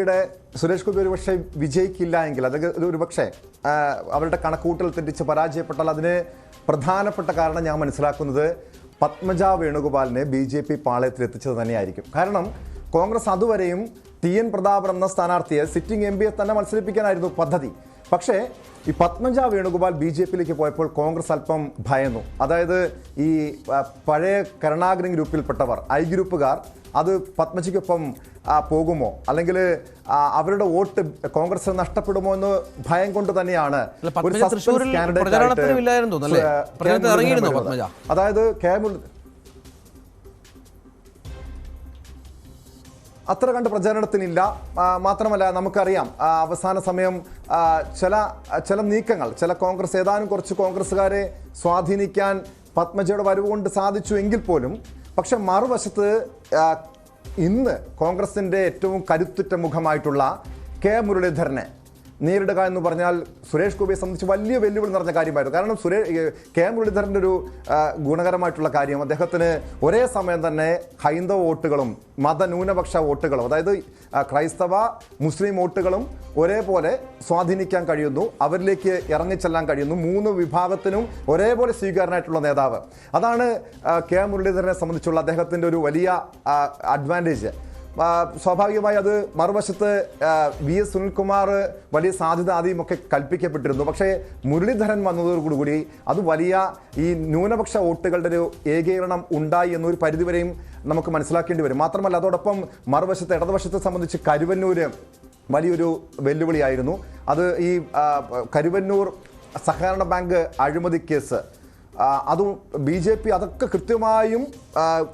ഒരുപക്ഷെ വിജയിക്കില്ല എങ്കിൽ, അതൊക്കെ ഒരുപക്ഷെ അവരുടെ കണക്കൂട്ടൽ തെറ്റിച്ച് പരാജയപ്പെട്ടാൽ അതിന് പ്രധാനപ്പെട്ട കാരണം ഞാൻ മനസ്സിലാക്കുന്നത് പത്മജ വേണുഗോപാലിനെ BJP പാളയത്തിൽ എത്തിച്ചത് തന്നെയായിരിക്കും. കാരണം കോൺഗ്രസ് അതുവരെയും TN പ്രതാപൻ എന്ന സ്ഥാനാർത്ഥിയെ സിറ്റിംഗ് MP-യെ തന്നെ മത്സരിപ്പിക്കാനായിരുന്നു പദ്ധതി. പക്ഷേ ഈ പത്മജ വേണുഗോപാൽ BJP-യിലേക്ക് പോയപ്പോൾ കോൺഗ്രസ് അല്പം ഭയന്നു. അതായത് ഈ പഴയ കരുണാകരൻ ഗ്രൂപ്പിൽപ്പെട്ടവർ, I ഗ്രൂപ്പുകാർ, അത് പത്മജയ്ക്കൊപ്പം പോകുമോ, അല്ലെങ്കിൽ അവരുടെ വോട്ട് കോൺഗ്രസ് നഷ്ടപ്പെടുമോ എന്ന് ഭയം കൊണ്ട് തന്നെയാണ് ഒരു സസ്പെൻസ് കാൻഡിഡേറ്റ് അതായത് അത്ര കണ്ട് പ്രചാരണത്തിനില്ല. മാത്രമല്ല നമുക്കറിയാം അവസാന സമയം ചില നീക്കങ്ങൾ, ചില കോൺഗ്രസ് ഏതാനും കുറച്ച് കോൺഗ്രസ്സുകാരെ സ്വാധീനിക്കാൻ പത്മജയുടെ വരവ് കൊണ്ട് സാധിച്ചു എങ്കിൽ പോലും, പക്ഷെ മറുവശത്ത് ഇന്ന് കോൺഗ്രസിൻ്റെ ഏറ്റവും കരുത്തുറ്റ മുഖമായിട്ടുള്ള കെ മുരളീധരനെ നേരിടുക എന്ന് പറഞ്ഞാൽ സുരേഷ് ഗോപിയെ സംബന്ധിച്ച് വലിയ വെല്ലുവിളി നിറഞ്ഞ കാര്യമായിരുന്നു. കാരണം കെ മുരളീധരൻ്റെ ഒരു ഗുണകരമായിട്ടുള്ള കാര്യം, അദ്ദേഹത്തിന് ഒരേ സമയം തന്നെ ഹൈന്ദവ വോട്ടുകളും മതന്യൂനപക്ഷ വോട്ടുകളും, അതായത് ക്രൈസ്തവ മുസ്ലിം വോട്ടുകളും ഒരേപോലെ സ്വാധീനിക്കാൻ കഴിയുന്നു, അവരിലേക്ക് ഇറങ്ങിച്ചെല്ലാൻ കഴിയുന്നു. 3 വിഭാഗത്തിനും ഒരേപോലെ സ്വീകാരനായിട്ടുള്ള നേതാവ്. അതാണ് കെ മുരളീധരനെ സംബന്ധിച്ചുള്ള അദ്ദേഹത്തിൻ്റെ ഒരു വലിയ അഡ്വാൻറ്റേജ്. സ്വാഭാവികമായി അത് മറുവശത്ത് VS സുനിൽകുമാർ വലിയ സാധ്യത ആദ്യമൊക്കെ കൽപ്പിക്കപ്പെട്ടിരുന്നു. പക്ഷേ മുരളീധരൻ വന്നതോടുകൂടി അത് വലിയ ഈ ന്യൂനപക്ഷ വോട്ടുകളുടെ ഒരു ഏകീകരണം ഉണ്ടായി എന്നൊരു പരിധിവരെയും നമുക്ക് മനസ്സിലാക്കേണ്ടി വരും. മാത്രമല്ല അതോടൊപ്പം മറുവശത്ത് ഇടതുവശത്തെ സംബന്ധിച്ച് കരുവന്നൂര് വലിയൊരു വെല്ലുവിളിയായിരുന്നു. അത് ഈ കരുവന്നൂർ സഹകരണ ബാങ്ക് അഴിമതി കേസ്, അതും BJP അതൊക്കെ കൃത്യമായും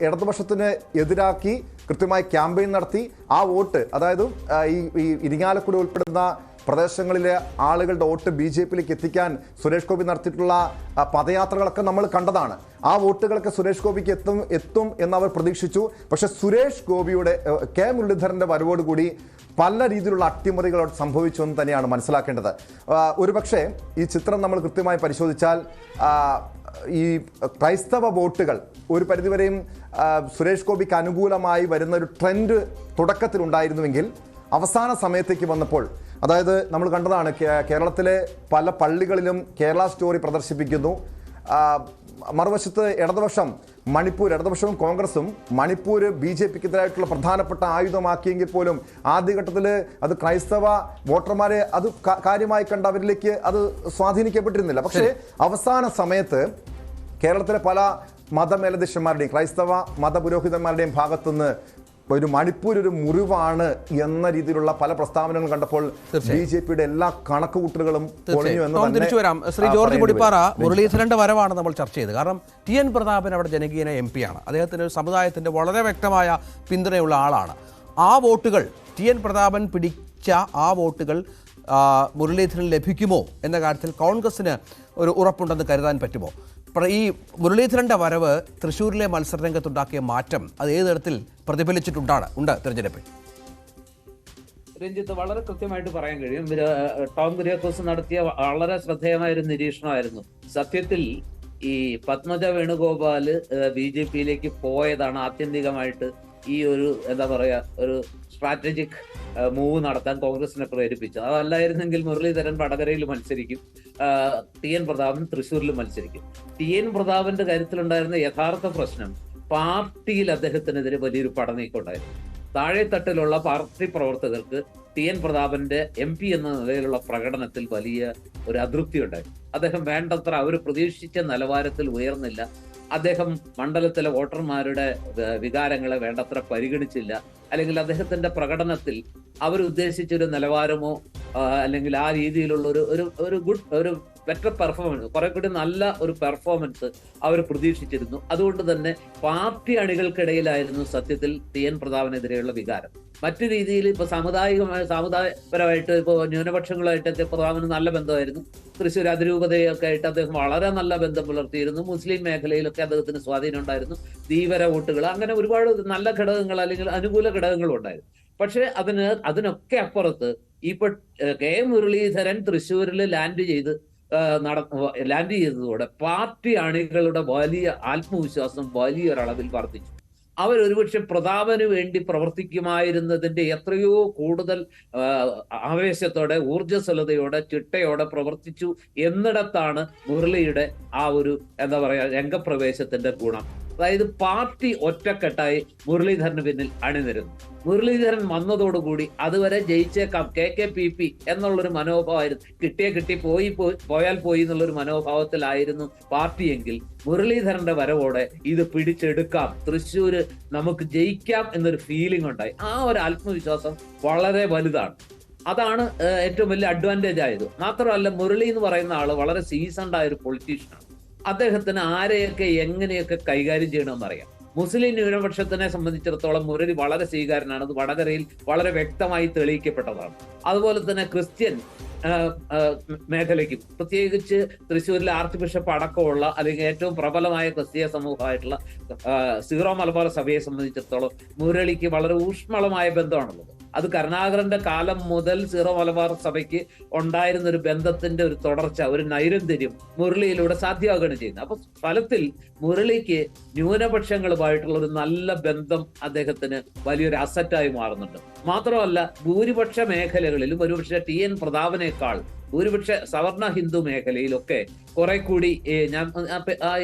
ഇടതുപക്ഷത്തിന് എതിരാക്കി കൃത്യമായി ക്യാമ്പയിൻ നടത്തി ആ വോട്ട്, അതായത് ഈ ഇരിങ്ങാലക്കുട ഉൾപ്പെടുന്ന പ്രദേശങ്ങളിലെ ആളുകളുടെ വോട്ട് BJPയിലേക്ക് എത്തിക്കാൻ സുരേഷ് ഗോപി നടത്തിയിട്ടുള്ള പദയാത്രകളൊക്കെ നമ്മൾ കണ്ടതാണ്. ആ വോട്ടുകളൊക്കെ സുരേഷ് ഗോപിക്ക് എത്തും എന്നവർ പ്രതീക്ഷിച്ചു. പക്ഷെ സുരേഷ് ഗോപിയുടെ കെ മുരളീധരൻ്റെ വരവോടുകൂടി പല രീതിയിലുള്ള അട്ടിമറികൾ സംഭവിച്ചു എന്ന് തന്നെയാണ് മനസ്സിലാക്കേണ്ടത്. ഒരുപക്ഷെ ഈ ചിത്രം നമ്മൾ കൃത്യമായി പരിശോധിച്ചാൽ ഈ ക്രൈസ്തവ വോട്ടുകൾ ഒരു പരിധിവരെയും സുരേഷ് ഗോപിക്ക് അനുകൂലമായി വരുന്ന ഒരു ട്രെൻഡ് തുടക്കത്തിലുണ്ടായിരുന്നുവെങ്കിൽ അവസാന സമയത്തേക്ക് വന്നപ്പോൾ, അതായത് നമ്മൾ കണ്ടതാണ് കേരളത്തിലെ പല പള്ളികളിലും കേരള സ്റ്റോറി പ്രദർശിപ്പിക്കുന്നു. മറുവശത്ത് ഇടതുപക്ഷവും കോൺഗ്രസും മണിപ്പൂർ BJPക്കെതിരായിട്ടുള്ള പ്രധാനപ്പെട്ട ആയുധമാക്കിയെങ്കിൽ പോലും ആദ്യഘട്ടത്തിൽ അത് ക്രൈസ്തവ വോട്ടർമാരെ അത് കാര്യമായി കണ്ട് അവരിലേക്ക് അത് സ്വാധീനിക്കപ്പെട്ടിരുന്നില്ല. പക്ഷേ അവസാന സമയത്ത് കേരളത്തിലെ പല മതമേലധ്യക്ഷന്മാരുടെയും ക്രൈസ്തവ മതപുരോഹിതന്മാരുടെയും ഭാഗത്തുനിന്ന് ഒരു മണിപ്പൂർ ഒരു മുറിവാണ് എന്ന രീതിയിലുള്ള പല പ്രസ്താവനകൾ കണ്ടപ്പോൾ BJPയുടെ എല്ലാ കണക്കുകൂട്ടലുകളും തിരിച്ചു വരാം. ശ്രീ ജോർജ് പൊടിപ്പാറ, മുരളീധരന്റെ വരവാണ് നമ്മൾ ചർച്ച ചെയ്തത്. കാരണം TN പ്രതാപൻ അവിടെ ജനകീയ MP ആണ്. അദ്ദേഹത്തിന് സമുദായത്തിന്റെ വളരെ വ്യക്തമായ പിന്തുണയുള്ള ആളാണ്. ആ വോട്ടുകൾ TN പ്രതാപൻ പിടിച്ച ആ വോട്ടുകൾ മുരളീധരൻ ലഭിക്കുമോ എന്ന കാര്യത്തിൽ കോൺഗ്രസിന് ഒരു ഉറപ്പുണ്ടെന്ന് കരുതാൻ പറ്റുമോ? ഈ മുരളീധരന്റെ വരവ് തൃശ്ശൂരിലെ മത്സരരംഗത്തുണ്ടാക്കിയ മാറ്റം അത് ഏത് തരത്തിൽ പ്രതിഫലിച്ചിട്ടുണ്ട് തെരഞ്ഞെടുപ്പിൽ? രഞ്ജിത്ത്, വളരെ കൃത്യമായിട്ട് പറയാൻ കഴിയും. ടോം കുര്യാക്കോസ് നടത്തിയ വളരെ ശ്രദ്ധേയമായ ഒരു നിരീക്ഷണമായിരുന്നു. സത്യത്തിൽ ഈ പത്മജ വേണുഗോപാൽ BJPയിലേക്ക് പോയതാണ് ആത്യന്തികമായിട്ട് ഈ ഒരു ഒരു സ്ട്രാറ്റജിക് മൂവ് നടത്താൻ കോൺഗ്രസിനെ പ്രേരിപ്പിച്ചത്. അതല്ലായിരുന്നെങ്കിൽ മുരളീധരൻ വടകരയിൽ മത്സരിക്കും, TN പ്രതാപൻ തൃശ്ശൂരിൽ മത്സരിക്കും. TN പ്രതാപന്റെ കാര്യത്തിലുണ്ടായിരുന്ന യഥാർത്ഥ പ്രശ്നം പാർട്ടിയിൽ അദ്ദേഹത്തിനെതിരെ വലിയൊരു പടനീക്കമുണ്ടായിരുന്നു. താഴെത്തട്ടിലുള്ള പാർട്ടി പ്രവർത്തകർക്ക് TN പ്രതാപന്റെ MP എന്ന നിലയിലുള്ള പ്രകടനത്തിൽ വലിയ ഒരു അതൃപ്തി ഉണ്ടായിരുന്നു. അദ്ദേഹം വേണ്ടത്ര അവർ പ്രതീക്ഷിച്ച നിലവാരത്തിൽ ഉയർന്നില്ല. അദ്ദേഹം മണ്ഡലത്തിലെ വോട്ടർമാരുടെ വികാരങ്ങളെ വേണ്ടത്ര പരിഗണിച്ചില്ല. അല്ലെങ്കിൽ അദ്ദേഹത്തിന്റെ പ്രകടനത്തിൽ അവരുദ്ദേശിച്ചൊരു നിലവാരമോ അല്ലെങ്കിൽ ആ രീതിയിലുള്ള ഒരു ബെറ്റർ പെർഫോമൻസ്, കുറെ കൂടി നല്ല ഒരു പെർഫോമൻസ് അവർ പ്രതീക്ഷിച്ചിരുന്നു. അതുകൊണ്ട് തന്നെ പാർട്ടി അണികൾക്കിടയിലായിരുന്നു സത്യത്തിൽ TN പ്രതാപനെതിരെയുള്ള വികാരം. മറ്റു രീതിയിൽ ഇപ്പൊ സമുദായപരമായിട്ട് ഇപ്പോൾ ന്യൂനപക്ഷങ്ങളായിട്ടൊക്കെ പ്രതാപന് നല്ല ബന്ധമായിരുന്നു. തൃശ്ശൂർ അതിരൂപതയൊക്കെ ആയിട്ട് അദ്ദേഹം വളരെ നല്ല ബന്ധം പുലർത്തിയിരുന്നു. മുസ്ലിം മേഖലയിലൊക്കെ അദ്ദേഹത്തിന് സ്വാധീനം ഉണ്ടായിരുന്നു. ധീവര വോട്ടുകൾ, അങ്ങനെ ഒരുപാട് നല്ല ഘടകങ്ങൾ അല്ലെങ്കിൽ അനുകൂല ഘടകങ്ങളും ഉണ്ടായിരുന്നു. പക്ഷെ അതിനൊക്കെ അപ്പുറത്ത് ഇപ്പൊ കെ മുരളീധരൻ തൃശ്ശൂരിൽ ലാൻഡ് ചെയ്തതോടെ പാർട്ടി അണികളുടെ വലിയ ആത്മവിശ്വാസം വലിയൊരളവിൽ വർദ്ധിച്ചു. അവരൊരുപക്ഷെ പ്രതാപന് വേണ്ടി പ്രവർത്തിക്കുമായിരുന്നതിന്റെ എത്രയോ കൂടുതൽ ആവേശത്തോടെ, ഊർജ്ജസ്വലതയോടെ, ചിട്ടയോടെ പ്രവർത്തിച്ചു എന്നിടത്താണ് മുരളിയുടെ ആ ഒരു രംഗപ്രവേശത്തിന്റെ ഗുണം. അതായത് പാർട്ടി ഒറ്റക്കെട്ടായി മുരളീധരന് പിന്നിൽ അണിനിരുന്നു. മുരളീധരൻ വന്നതോടുകൂടി അതുവരെ ജയിച്ചേക്കാം KKPP എന്നുള്ളൊരു മനോഭാവമായിരുന്നു. കിട്ടി പോയാൽ പോയി എന്നുള്ളൊരു മനോഭാവത്തിലായിരുന്നു പാർട്ടിയെങ്കിൽ മുരളീധരന്റെ വരവോടെ ഇത് പിടിച്ചെടുക്കാം, തൃശ്ശൂര് നമുക്ക് ജയിക്കാം എന്നൊരു ഫീലിംഗ് ഉണ്ടായി. ആ ഒരു ആത്മവിശ്വാസം വളരെ വലുതാണ്. അതാണ് ഏറ്റവും വലിയ അഡ്വാൻറ്റേജ് ആയത്. മാത്രമല്ല, മുരളി എന്ന് പറയുന്ന ആള് വളരെ സീസൺഡ് ആയ ഒരു പൊളിറ്റീഷ്യനാണ്. അദ്ദേഹത്തിന് ആരെയൊക്കെ എങ്ങനെയൊക്കെ കൈകാര്യം ചെയ്യണമെന്ന് അറിയാം. മുസ്ലിം ന്യൂനപക്ഷത്തിനെ സംബന്ധിച്ചിടത്തോളം മുരളി വളരെ സ്വീകാര്യനാണ്. അത് വടകരയിൽ വളരെ വ്യക്തമായി തെളിയിക്കപ്പെട്ടതാണ്. അതുപോലെ തന്നെ ക്രിസ്ത്യൻ മേഖലയ്ക്കും, പ്രത്യേകിച്ച് തൃശ്ശൂരിലെ ആർച്ച് ബിഷപ്പ് അടക്കമുള്ള അല്ലെങ്കിൽ ഏറ്റവും പ്രബലമായ ക്രിസ്തീയ സമൂഹമായിട്ടുള്ള സീറോ മലബാർ സഭയെ സംബന്ധിച്ചിടത്തോളം മുരളിക്ക് വളരെ ഊഷ്മളമായ ബന്ധമാണുള്ളത്. അത് കരുണാകരന്റെ കാലം മുതൽ സീറോ മലബാർ സഭയ്ക്ക് ഉണ്ടായിരുന്ന ഒരു ബന്ധത്തിന്റെ ഒരു തുടർച്ച, ഒരു നൈരന്തര്യം മുരളിയിലൂടെ സാധ്യമാവുകയാണ് ചെയ്യുന്നത്. അപ്പൊ ഫലത്തിൽ മുരളിക്ക് ന്യൂനപക്ഷങ്ങളുമായിട്ടുള്ള ഒരു നല്ല ബന്ധം അദ്ദേഹത്തിന് വലിയൊരു അസറ്റായി മാറുന്നുണ്ട്. മാത്രമല്ല, ഭൂരിപക്ഷ മേഖലകളിലും ഒരുപക്ഷെ TN പ്രതാപനേക്കാൾ ഭൂരിപക്ഷ സവർണ ഹിന്ദു മേഖലയിലൊക്കെ കുറെ കൂടി, ഞാൻ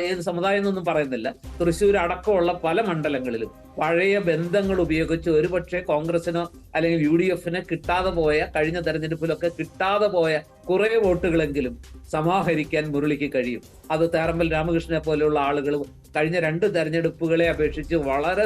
ഏത് സമുദായം എന്നൊന്നും പറയുന്നില്ല, തൃശ്ശൂർ അടക്കമുള്ള പല മണ്ഡലങ്ങളിലും പഴയ ബന്ധങ്ങൾ ഉപയോഗിച്ച് ഒരുപക്ഷെ കോൺഗ്രസിനോ അല്ലെങ്കിൽ UDF-ന് കിട്ടാതെ പോയ, കഴിഞ്ഞ തെരഞ്ഞെടുപ്പിലൊക്കെ കിട്ടാതെ പോയ കുറെ വോട്ടുകളെങ്കിലും സമാഹരിക്കാൻ മുരളിക്ക് കഴിയും. അത് തേറമ്പൽ രാമകൃഷ്ണനെ പോലെയുള്ള ആളുകൾ കഴിഞ്ഞ 2 തെരഞ്ഞെടുപ്പുകളെ അപേക്ഷിച്ച് വളരെ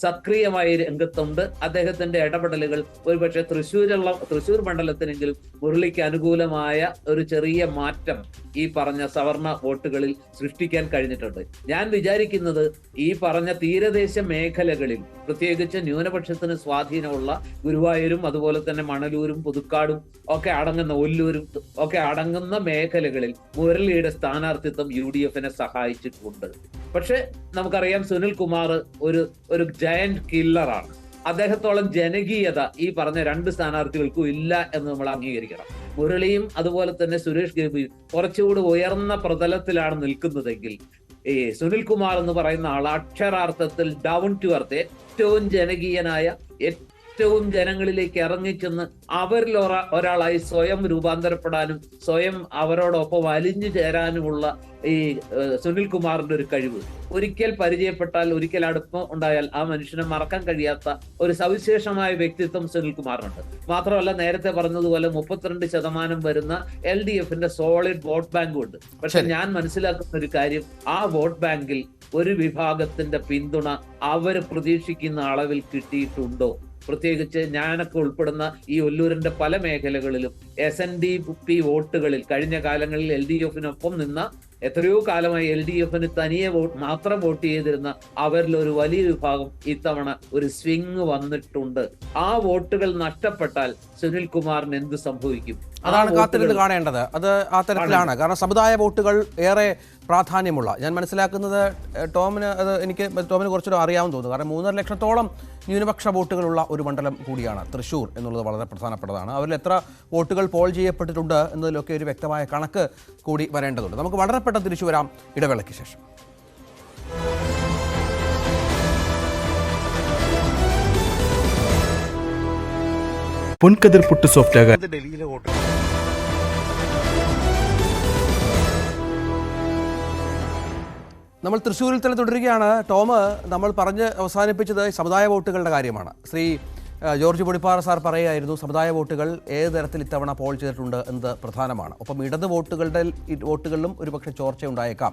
സക്രിയമായി രംഗത്തുണ്ട്. അദ്ദേഹത്തിന്റെ ഇടപെടലുകൾ ഒരുപക്ഷെ തൃശ്ശൂർ മണ്ഡലത്തിനെങ്കിലും മുരളിക്ക് അനുകൂലമായ ഒരു ചെറിയ മാറ്റം ഈ പറഞ്ഞ സവർണ വോട്ടുകളിൽ സൃഷ്ടിക്കാൻ കഴിഞ്ഞിട്ടുണ്ട്. ഞാൻ വിചാരിക്കുന്നത് ഈ പറഞ്ഞ തീരദേശ മേഖലകളിൽ, പ്രത്യേകിച്ച് ന്യൂനപക്ഷത്തിന് സ്വാധീനമുള്ള ഗുരുവായൂരും അതുപോലെ തന്നെ മണലൂരും പുതുക്കാടും ഒക്കെ അടങ്ങുന്ന, ഒല്ലൂരും ഒക്കെ അടങ്ങുന്ന മേഖലകളിൽ മുരളിയുടെ സ്ഥാനാർത്ഥിത്വം UDF-നെ സഹായിച്ചിട്ടുണ്ട്. പക്ഷെ നമുക്കറിയാം, സുനിൽ കുമാർ ഒരു ജയന്റ് കില്ലറാണ്. അദ്ദേഹത്തോളം ജനകീയത ഈ പറഞ്ഞ 2 സ്ഥാനാർത്ഥികൾക്കും ഇല്ല എന്ന് നമ്മൾ അംഗീകരിക്കണം. മുരളിയും അതുപോലെ തന്നെ സുരേഷ് ഗോപിയും കുറച്ചുകൂടി ഉയർന്ന പ്രതലത്തിലാണ് നിൽക്കുന്നതെങ്കിൽ സുനിൽ കുമാർ എന്ന് പറയുന്ന ആൾ അക്ഷരാർത്ഥത്തിൽ ഡൗൺ ടു എർത്ത്, ഏറ്റവും ജനകീയനായ, ഏറ്റവും ജനങ്ങളിലേക്ക് ഇറങ്ങിച്ചെന്ന് അവരിൽ ഒരാളായി സ്വയം രൂപാന്തരപ്പെടാനും സ്വയം അവരോടൊപ്പം അലിഞ്ഞു ചേരാനുമുള്ള ഈ സുനിൽ കുമാറിന്റെ ഒരു കഴിവ്, ഒരിക്കൽ പരിചയപ്പെട്ടാൽ, ഒരിക്കൽ അടുപ്പം ഉണ്ടായാൽ ആ മനുഷ്യനെ മറക്കാൻ കഴിയാത്ത ഒരു സവിശേഷമായ വ്യക്തിത്വം സുനിൽ കുമാറിനുണ്ട്. മാത്രമല്ല, നേരത്തെ പറഞ്ഞതുപോലെ 32% വരുന്ന LDF-ന്റെ സോളിഡ് വോട്ട് ബാങ്കും ഉണ്ട്. പക്ഷെ ഞാൻ മനസ്സിലാക്കുന്ന ഒരു കാര്യം, ആ വോട്ട് ബാങ്കിൽ ഒരു വിഭാഗത്തിന്റെ പിന്തുണ അവർ പ്രതീക്ഷിക്കുന്ന അളവിൽ കിട്ടിയിട്ടുണ്ടോ? പ്രത്യേകിച്ച് ഞാനൊക്കെ ഉൾപ്പെടുന്ന ഈ ഒല്ലൂരിന്റെ പല മേഖലകളിലും SNDP വോട്ടുകളിൽ കഴിഞ്ഞ കാലങ്ങളിൽ LDF-നൊപ്പം നിന്ന, എത്രയോ കാലമായി LDF-ന് തനിയെ മാത്രം വോട്ട് ചെയ്തിരുന്ന അവരിൽ ഒരു വലിയ വിഭാഗം ഇത്തവണ ഒരു സ്വിംഗ് വന്നിട്ടുണ്ട്. ആ വോട്ടുകൾ നഷ്ടപ്പെട്ടാൽ സുനിൽ കുമാറിന് എന്ത് സംഭവിക്കും? അതാണ് കാത്തിരുന്ന് കാണേണ്ടത്. അത് ആ തരത്തിലാണ്. കാരണം സമുദായ വോട്ടുകൾ ഏറെ പ്രാധാന്യമുള്ള, ഞാൻ മനസ്സിലാക്കുന്നത് ടോമിന് കുറച്ചുകൂടെ അറിയാമെന്ന് തോന്നുന്നു. കാരണം 3.5 ലക്ഷത്തോളം ന്യൂനപക്ഷ വോട്ടുകളുള്ള ഒരു മണ്ഡലം കൂടിയാണ് തൃശ്ശൂർ എന്നുള്ളത് വളരെ പ്രധാനപ്പെട്ടതാണ്. അവരിൽ എത്ര വോട്ടുകൾ പോൾ ചെയ്യപ്പെട്ടിട്ടുണ്ട് എന്നതിലൊക്കെ ഒരു വ്യക്തമായ കണക്ക് കൂടി വരേണ്ടതുണ്ട്. നമുക്ക് വളരെ പെട്ടെന്ന് തിരിച്ചു വരാം ഇടവേളയ്ക്ക് ശേഷം. പൊൻകതിർ പുട്ട് സോഫ്റ്റ് ആകാൻ നമ്മൾ തൃശ്ശൂരിൽ തന്നെ തുടരുകയാണ്. ടോം, നമ്മൾ പറഞ്ഞ് അവസാനിപ്പിച്ചത് സമുദായ വോട്ടുകളുടെ കാര്യമാണ്. ശ്രീ ജോർജ് പൊടിപ്പാറ സാർ പറയുകയായിരുന്നു, സമുദായ വോട്ടുകൾ ഏത് തരത്തിൽ ഇത്തവണ പോൾ ചെയ്തിട്ടുണ്ട് എന്നത് പ്രധാനമാണ്. ഒപ്പം ഇടത് വോട്ടുകളിലും ഒരുപക്ഷെ ചോർച്ച ഉണ്ടായേക്കാം.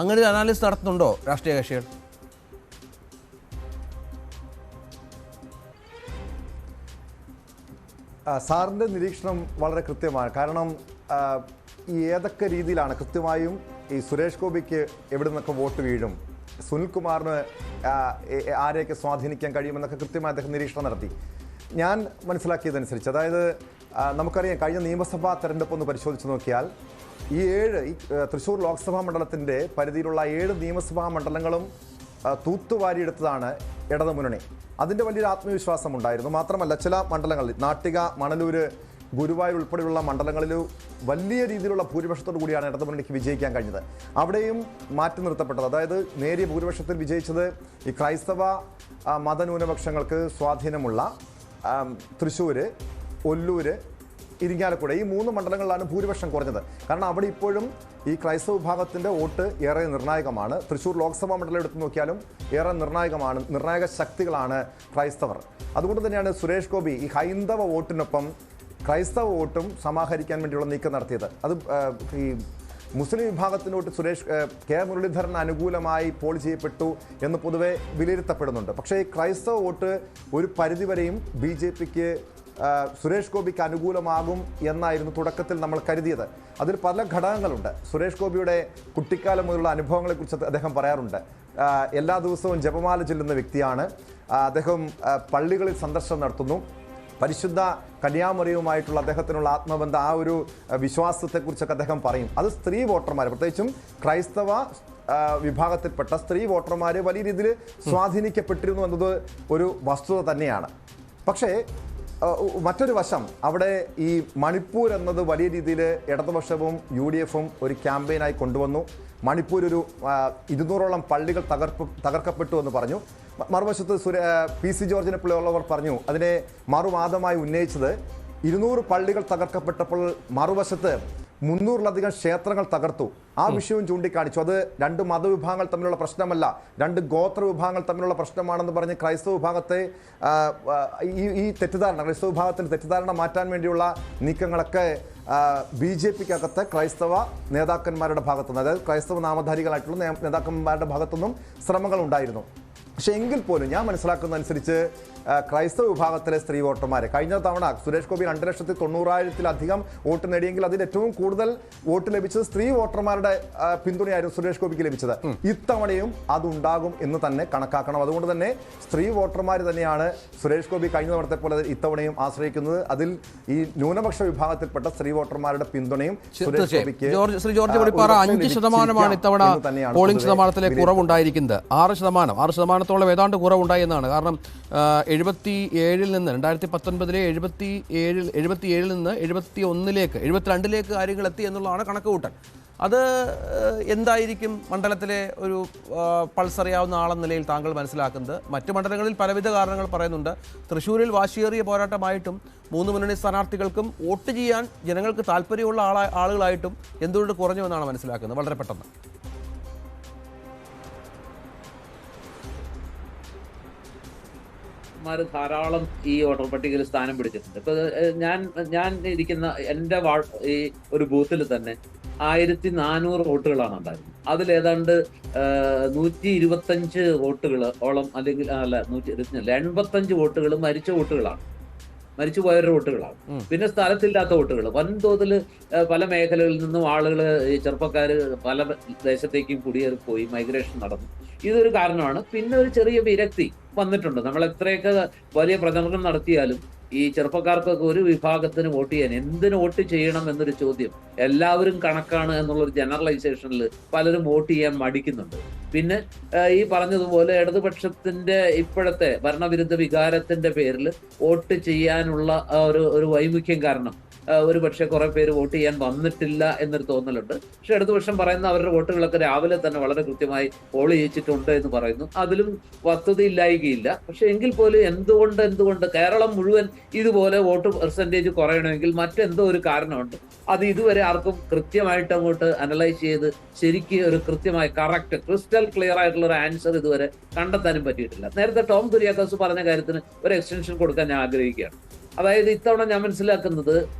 അങ്ങനെ ഒരു അനാലിസിസ് നടത്തുന്നുണ്ടോ രാഷ്ട്രീയ കക്ഷികൾ? സാറിൻ്റെ നിരീക്ഷണം വളരെ കൃത്യമാണ്. കാരണം ഏതൊക്കെ രീതിയിലാണ് കൃത്യമായും ഈ സുരേഷ് ഗോപിക്ക് എവിടെ നിന്നൊക്കെ വോട്ട് വീഴും, സുനിൽ കുമാറിന് ആരെയൊക്കെ സ്വാധീനിക്കാൻ കഴിയുമെന്നൊക്കെ കൃത്യമായി അദ്ദേഹം നിരീക്ഷണം നടത്തി. ഞാൻ മനസ്സിലാക്കിയതനുസരിച്ച്, അതായത് നമുക്കറിയാം, കഴിഞ്ഞ നിയമസഭാ തെരഞ്ഞെടുപ്പ് ഒന്ന് പരിശോധിച്ച് നോക്കിയാൽ ഈ തൃശ്ശൂർ ലോക്സഭാ മണ്ഡലത്തിൻ്റെ പരിധിയിലുള്ള 7 നിയമസഭാ മണ്ഡലങ്ങളും തൂത്തുവാരിയെടുത്തതാണ് ഇടതു മുന്നണി. അതിൻ്റെ വലിയൊരു ആത്മവിശ്വാസം ഉണ്ടായിരുന്നു. മാത്രമല്ല, ചില മണ്ഡലങ്ങളിൽ, നാട്ടിക, മണലൂര്, ഗുരുവായൂർ ഉൾപ്പെടെയുള്ള മണ്ഡലങ്ങളിൽ വലിയ രീതിയിലുള്ള ഭൂരിപക്ഷത്തോടു കൂടിയാണ് ഇടതുമുന്നണിക്ക് വിജയിക്കാൻ കഴിഞ്ഞത്. അവിടെയും മാറ്റി നിർത്തപ്പെട്ടത്, അതായത് നേരിയ ഭൂരിപക്ഷത്തിൽ വിജയിച്ചത് ഈ ക്രൈസ്തവ മതന്യൂനപക്ഷങ്ങൾക്ക് സ്വാധീനമുള്ള തൃശ്ശൂർ, ഒല്ലൂർ, ഇരിങ്ങാലക്കുട ഈ 3 മണ്ഡലങ്ങളിലാണ് ഭൂരിപക്ഷം കുറഞ്ഞത്. കാരണം അവിടെ ഇപ്പോഴും ഈ ക്രൈസ്തവ വിഭാഗത്തിൻ്റെ വോട്ട് ഏറെ നിർണായകമാണ്. തൃശ്ശൂർ ലോക്സഭാ മണ്ഡലം എടുത്തു നോക്കിയാലും ഏറെ നിർണായക ശക്തികളാണ് ക്രൈസ്തവർ. അതുകൊണ്ട് തന്നെയാണ് സുരേഷ് ഗോപി ഈ ഹൈന്ദവ വോട്ടിനൊപ്പം ക്രൈസ്തവ വോട്ടും സമാഹരിക്കാൻ വേണ്ടിയുള്ള നീക്കം നടത്തിയത്. അത് ഈ മുസ്ലിം വിഭാഗത്തിനോട്ട് കെ മുരളീധരൻ അനുകൂലമായി പോൾ ചെയ്യപ്പെട്ടു എന്ന് പൊതുവെ വിലയിരുത്തപ്പെടുന്നുണ്ട്. പക്ഷേ ക്രൈസ്തവ വോട്ട് ഒരു പരിധിവരെയും BJPക്ക് സുരേഷ് ഗോപിക്ക് അനുകൂലമാകും എന്നായിരുന്നു തുടക്കത്തിൽ നമ്മൾ കരുതിയത്. അതിൽ പല ഘടകങ്ങളുണ്ട്. സുരേഷ് ഗോപിയുടെ കുട്ടിക്കാലം മുതലുള്ള അനുഭവങ്ങളെക്കുറിച്ച് അദ്ദേഹം പറയാറുണ്ട്. എല്ലാ ദിവസവും ജപമാല ചൊല്ലുന്ന വ്യക്തിയാണ് അദ്ദേഹം. പള്ളികളിൽ സന്ദർശനം നടത്തുന്നു. പരിശുദ്ധ കന്യാമറിയുമായിട്ടുള്ള അദ്ദേഹത്തിനുള്ള ആത്മബന്ധം, ആ ഒരു വിശ്വാസത്തെക്കുറിച്ചൊക്കെ അദ്ദേഹം പറയും. അത് സ്ത്രീ വോട്ടർമാർ, പ്രത്യേകിച്ചും ക്രൈസ്തവ വിഭാഗത്തിൽപ്പെട്ട സ്ത്രീ വോട്ടർമാർ വലിയ രീതിയിൽ സ്വാധീനിക്കപ്പെട്ടിരുന്നു എന്നത് ഒരു വസ്തുത തന്നെയാണ്. പക്ഷേ മറ്റൊരു വശം, അവിടെ ഈ മണിപ്പൂർ എന്നത് വലിയ രീതിയിൽ ഇടതുപക്ഷവും UDFും ഒരു ക്യാമ്പയിനായി കൊണ്ടുവന്നു. മണിപ്പൂർ ഒരു 200ഓളം പള്ളികൾ തകർക്കപ്പെട്ടു എന്ന് പറഞ്ഞു. മറുവശത്ത് PC ജോർജിനെ പോലെയുള്ളവർ പറഞ്ഞു, അതിനെ മറുവാദമായി ഉന്നയിച്ചത് 200 പള്ളികൾ തകർക്കപ്പെട്ടപ്പോൾ മറുവശത്ത് 300-ലധികം ക്ഷേത്രങ്ങൾ തകർത്തു. ആ വിഷയവും ചൂണ്ടിക്കാണിച്ചു. അത് 2 മതവിഭാഗങ്ങൾ തമ്മിലുള്ള പ്രശ്നമല്ല, 2 ഗോത്ര വിഭാഗങ്ങൾ തമ്മിലുള്ള പ്രശ്നമാണെന്ന് പറഞ്ഞ് ക്രൈസ്തവ വിഭാഗത്തെ ഈ തെറ്റിദ്ധാരണ, ക്രൈസ്തവ വിഭാഗത്തിൻ്റെ തെറ്റിദ്ധാരണ മാറ്റാൻ വേണ്ടിയുള്ള നീക്കങ്ങളൊക്കെ BJPക്കകത്ത് ക്രൈസ്തവ നേതാക്കന്മാരുടെ ഭാഗത്തുനിന്ന്, അതായത് ക്രൈസ്തവ നാമധാരികളായിട്ടുള്ള നേതാക്കന്മാരുടെ ഭാഗത്തുനിന്നും ശ്രമങ്ങൾ ഉണ്ടായിരുന്നു. പക്ഷേ എങ്കിൽ പോലും ഞാൻ മനസ്സിലാക്കുന്നതനുസരിച്ച് ക്രൈസ്തവ വിഭാഗത്തിലെ സ്ത്രീ വോട്ടർമാരെ കഴിഞ്ഞ തവണ സുരേഷ് ഗോപി 2,90,000-ലധികം വോട്ട് നേടിയെങ്കിൽ അതിൽ ഏറ്റവും കൂടുതൽ വോട്ട് ലഭിച്ചത് സ്ത്രീ വോട്ടർമാരുടെ പിന്തുണയായിരുന്നു സുരേഷ് ഗോപിക്ക് ലഭിച്ചത്. ഇത്തവണയും അതുണ്ടാകും എന്ന് തന്നെ കണക്കാക്കണം. അതുകൊണ്ട് തന്നെ സ്ത്രീ വോട്ടർമാർ തന്നെയാണ് സുരേഷ് ഗോപി കഴിഞ്ഞ തവണത്തെ പോലെ ഇത്തവണയും ആശ്രയിക്കുന്നത്. അതിൽ ഈ ന്യൂനപക്ഷ വിഭാഗത്തിൽപ്പെട്ട സ്ത്രീ വോട്ടർമാരുടെ പിന്തുണയും സുരേഷ് ഗോപിക്ക് 5% ഇത്തവണ പോളിംഗ് ശതമാനത്തിലെ കുറവുണ്ടായിരിക്കുന്നത്. 6% ഏതാണ്ട് കുറവുണ്ടായി എന്നാണ്. കാരണം 77-ൽ നിന്ന് 2019-ലെ 77-ൽ നിന്ന് 72-ലേക്ക് കാര്യങ്ങൾ എത്തി എന്നുള്ളതാണ് കണക്കുകൂട്ടൽ. അത് എന്തായിരിക്കും മണ്ഡലത്തിലെ ഒരു പൾസ് അറിയാവുന്ന ആളെന്ന നിലയിൽ താങ്കൾ മനസ്സിലാക്കുന്നത്? മറ്റ് മണ്ഡലങ്ങളിൽ പലവിധ കാരണങ്ങൾ പറയുന്നുണ്ട്. തൃശ്ശൂരിൽ വാശിയേറിയ പോരാട്ടമായിട്ടും 3 മുന്നണി സ്ഥാനാർത്ഥികൾക്കും വോട്ട് ചെയ്യാൻ ജനങ്ങൾക്ക് താല്പര്യമുള്ള ആളുകളായിട്ടും എന്തുകൊണ്ട് കുറഞ്ഞു എന്നാണ് മനസ്സിലാക്കുന്നത്? വളരെ പെട്ടെന്ന് ധാരാളം ഈ വോട്ടർ പട്ടികയിൽ സ്ഥാനം പിടിച്ചിട്ടുണ്ട്. ഇപ്പൊ ഞാൻ ഇരിക്കുന്ന എൻ്റെ ഈ ഒരു ബൂത്തിൽ തന്നെ 1400 വോട്ടുകളാണ് ഉണ്ടായിരുന്നത്. അതിൽ ഏതാണ്ട് 125 വോട്ടുകളോളം, അല്ലെങ്കിൽ 85 വോട്ടുകൾ മരിച്ച വോട്ടുകളാണ്, മരിച്ചുപോയവരുടെ വോട്ടുകളാണ്. പിന്നെ സ്ഥലത്തില്ലാത്ത വോട്ടുകൾ വൻതോതിൽ പല മേഖലകളിൽ നിന്നും ആളുകൾ, ചെറുപ്പക്കാർ പല ദേശത്തേക്കും കുടിയേറിപ്പോയി, മൈഗ്രേഷൻ നടന്നു. ഇതൊരു കാരണമാണ്. പിന്നെ ഒരു ചെറിയ വിരക്തി വന്നിട്ടുണ്ട്. നമ്മൾ എത്രയൊക്കെ വലിയ പ്രചരണം നടത്തിയാലും ഈ ചെറുപ്പക്കാർക്കൊക്കെ ഒരു വിഭാഗത്തിന് വോട്ട് ചെയ്യാൻ, എന്തിനു വോട്ട് ചെയ്യണം എന്നൊരു ചോദ്യം, എല്ലാവരും കണക്കാണ് എന്നുള്ളൊരു ജനറലൈസേഷനിൽ പലരും വോട്ട് ചെയ്യാൻ മടിക്കുന്നുണ്ട്. പിന്നെ ഈ പറഞ്ഞതുപോലെ ഇടതുപക്ഷത്തിന്റെ ഇപ്പോഴത്തെ ഭരണവിരുദ്ധ വികാരത്തിന്റെ പേരിൽ വോട്ട് ചെയ്യാനുള്ള ഒരു വൈമുഖ്യം കാരണം ഒരു പക്ഷേ കുറെ പേര് വോട്ട് ചെയ്യാൻ വന്നിട്ടില്ല എന്നൊരു തോന്നലുണ്ട്. പക്ഷെ ഇടതുപക്ഷം പറയുന്ന അവരുടെ വോട്ടുകളൊക്കെ രാവിലെ തന്നെ വളരെ കൃത്യമായി പോൾ ചെയ്യിച്ചിട്ടുണ്ട് എന്ന് പറയുന്നു. അതിലും വസ്തുതയില്ലായികയില്ല. പക്ഷെ എങ്കിൽ പോലും എന്തുകൊണ്ട് കേരളം മുഴുവൻ ഇതുപോലെ വോട്ട് പെർസെൻറ്റേജ് കുറയണമെങ്കിൽ മറ്റെന്തോ ഒരു കാരണമുണ്ട്. അത് ഇതുവരെ ആർക്കും കൃത്യമായിട്ട് അങ്ങോട്ട് അനലൈസ് ചെയ്ത് ശരിക്കും ഒരു കൃത്യമായ കറക്റ്റ് ക്രിസ്റ്റൽ ക്ലിയർ ആയിട്ടുള്ള ഒരു ആൻസർ ഇതുവരെ കണ്ടെത്താനും പറ്റിയിട്ടില്ല. നേരത്തെ ടോം കുര്യാക്കോസ് പറഞ്ഞ കാര്യത്തിന് ഒരു എക്സ്റ്റൻഷൻ കൊടുക്കാൻ ഞാൻ ആഗ്രഹിക്കുകയാണ്. അതായത് ഇത്തവണ ഞാൻ മനസ്സിലാക്കുന്നത്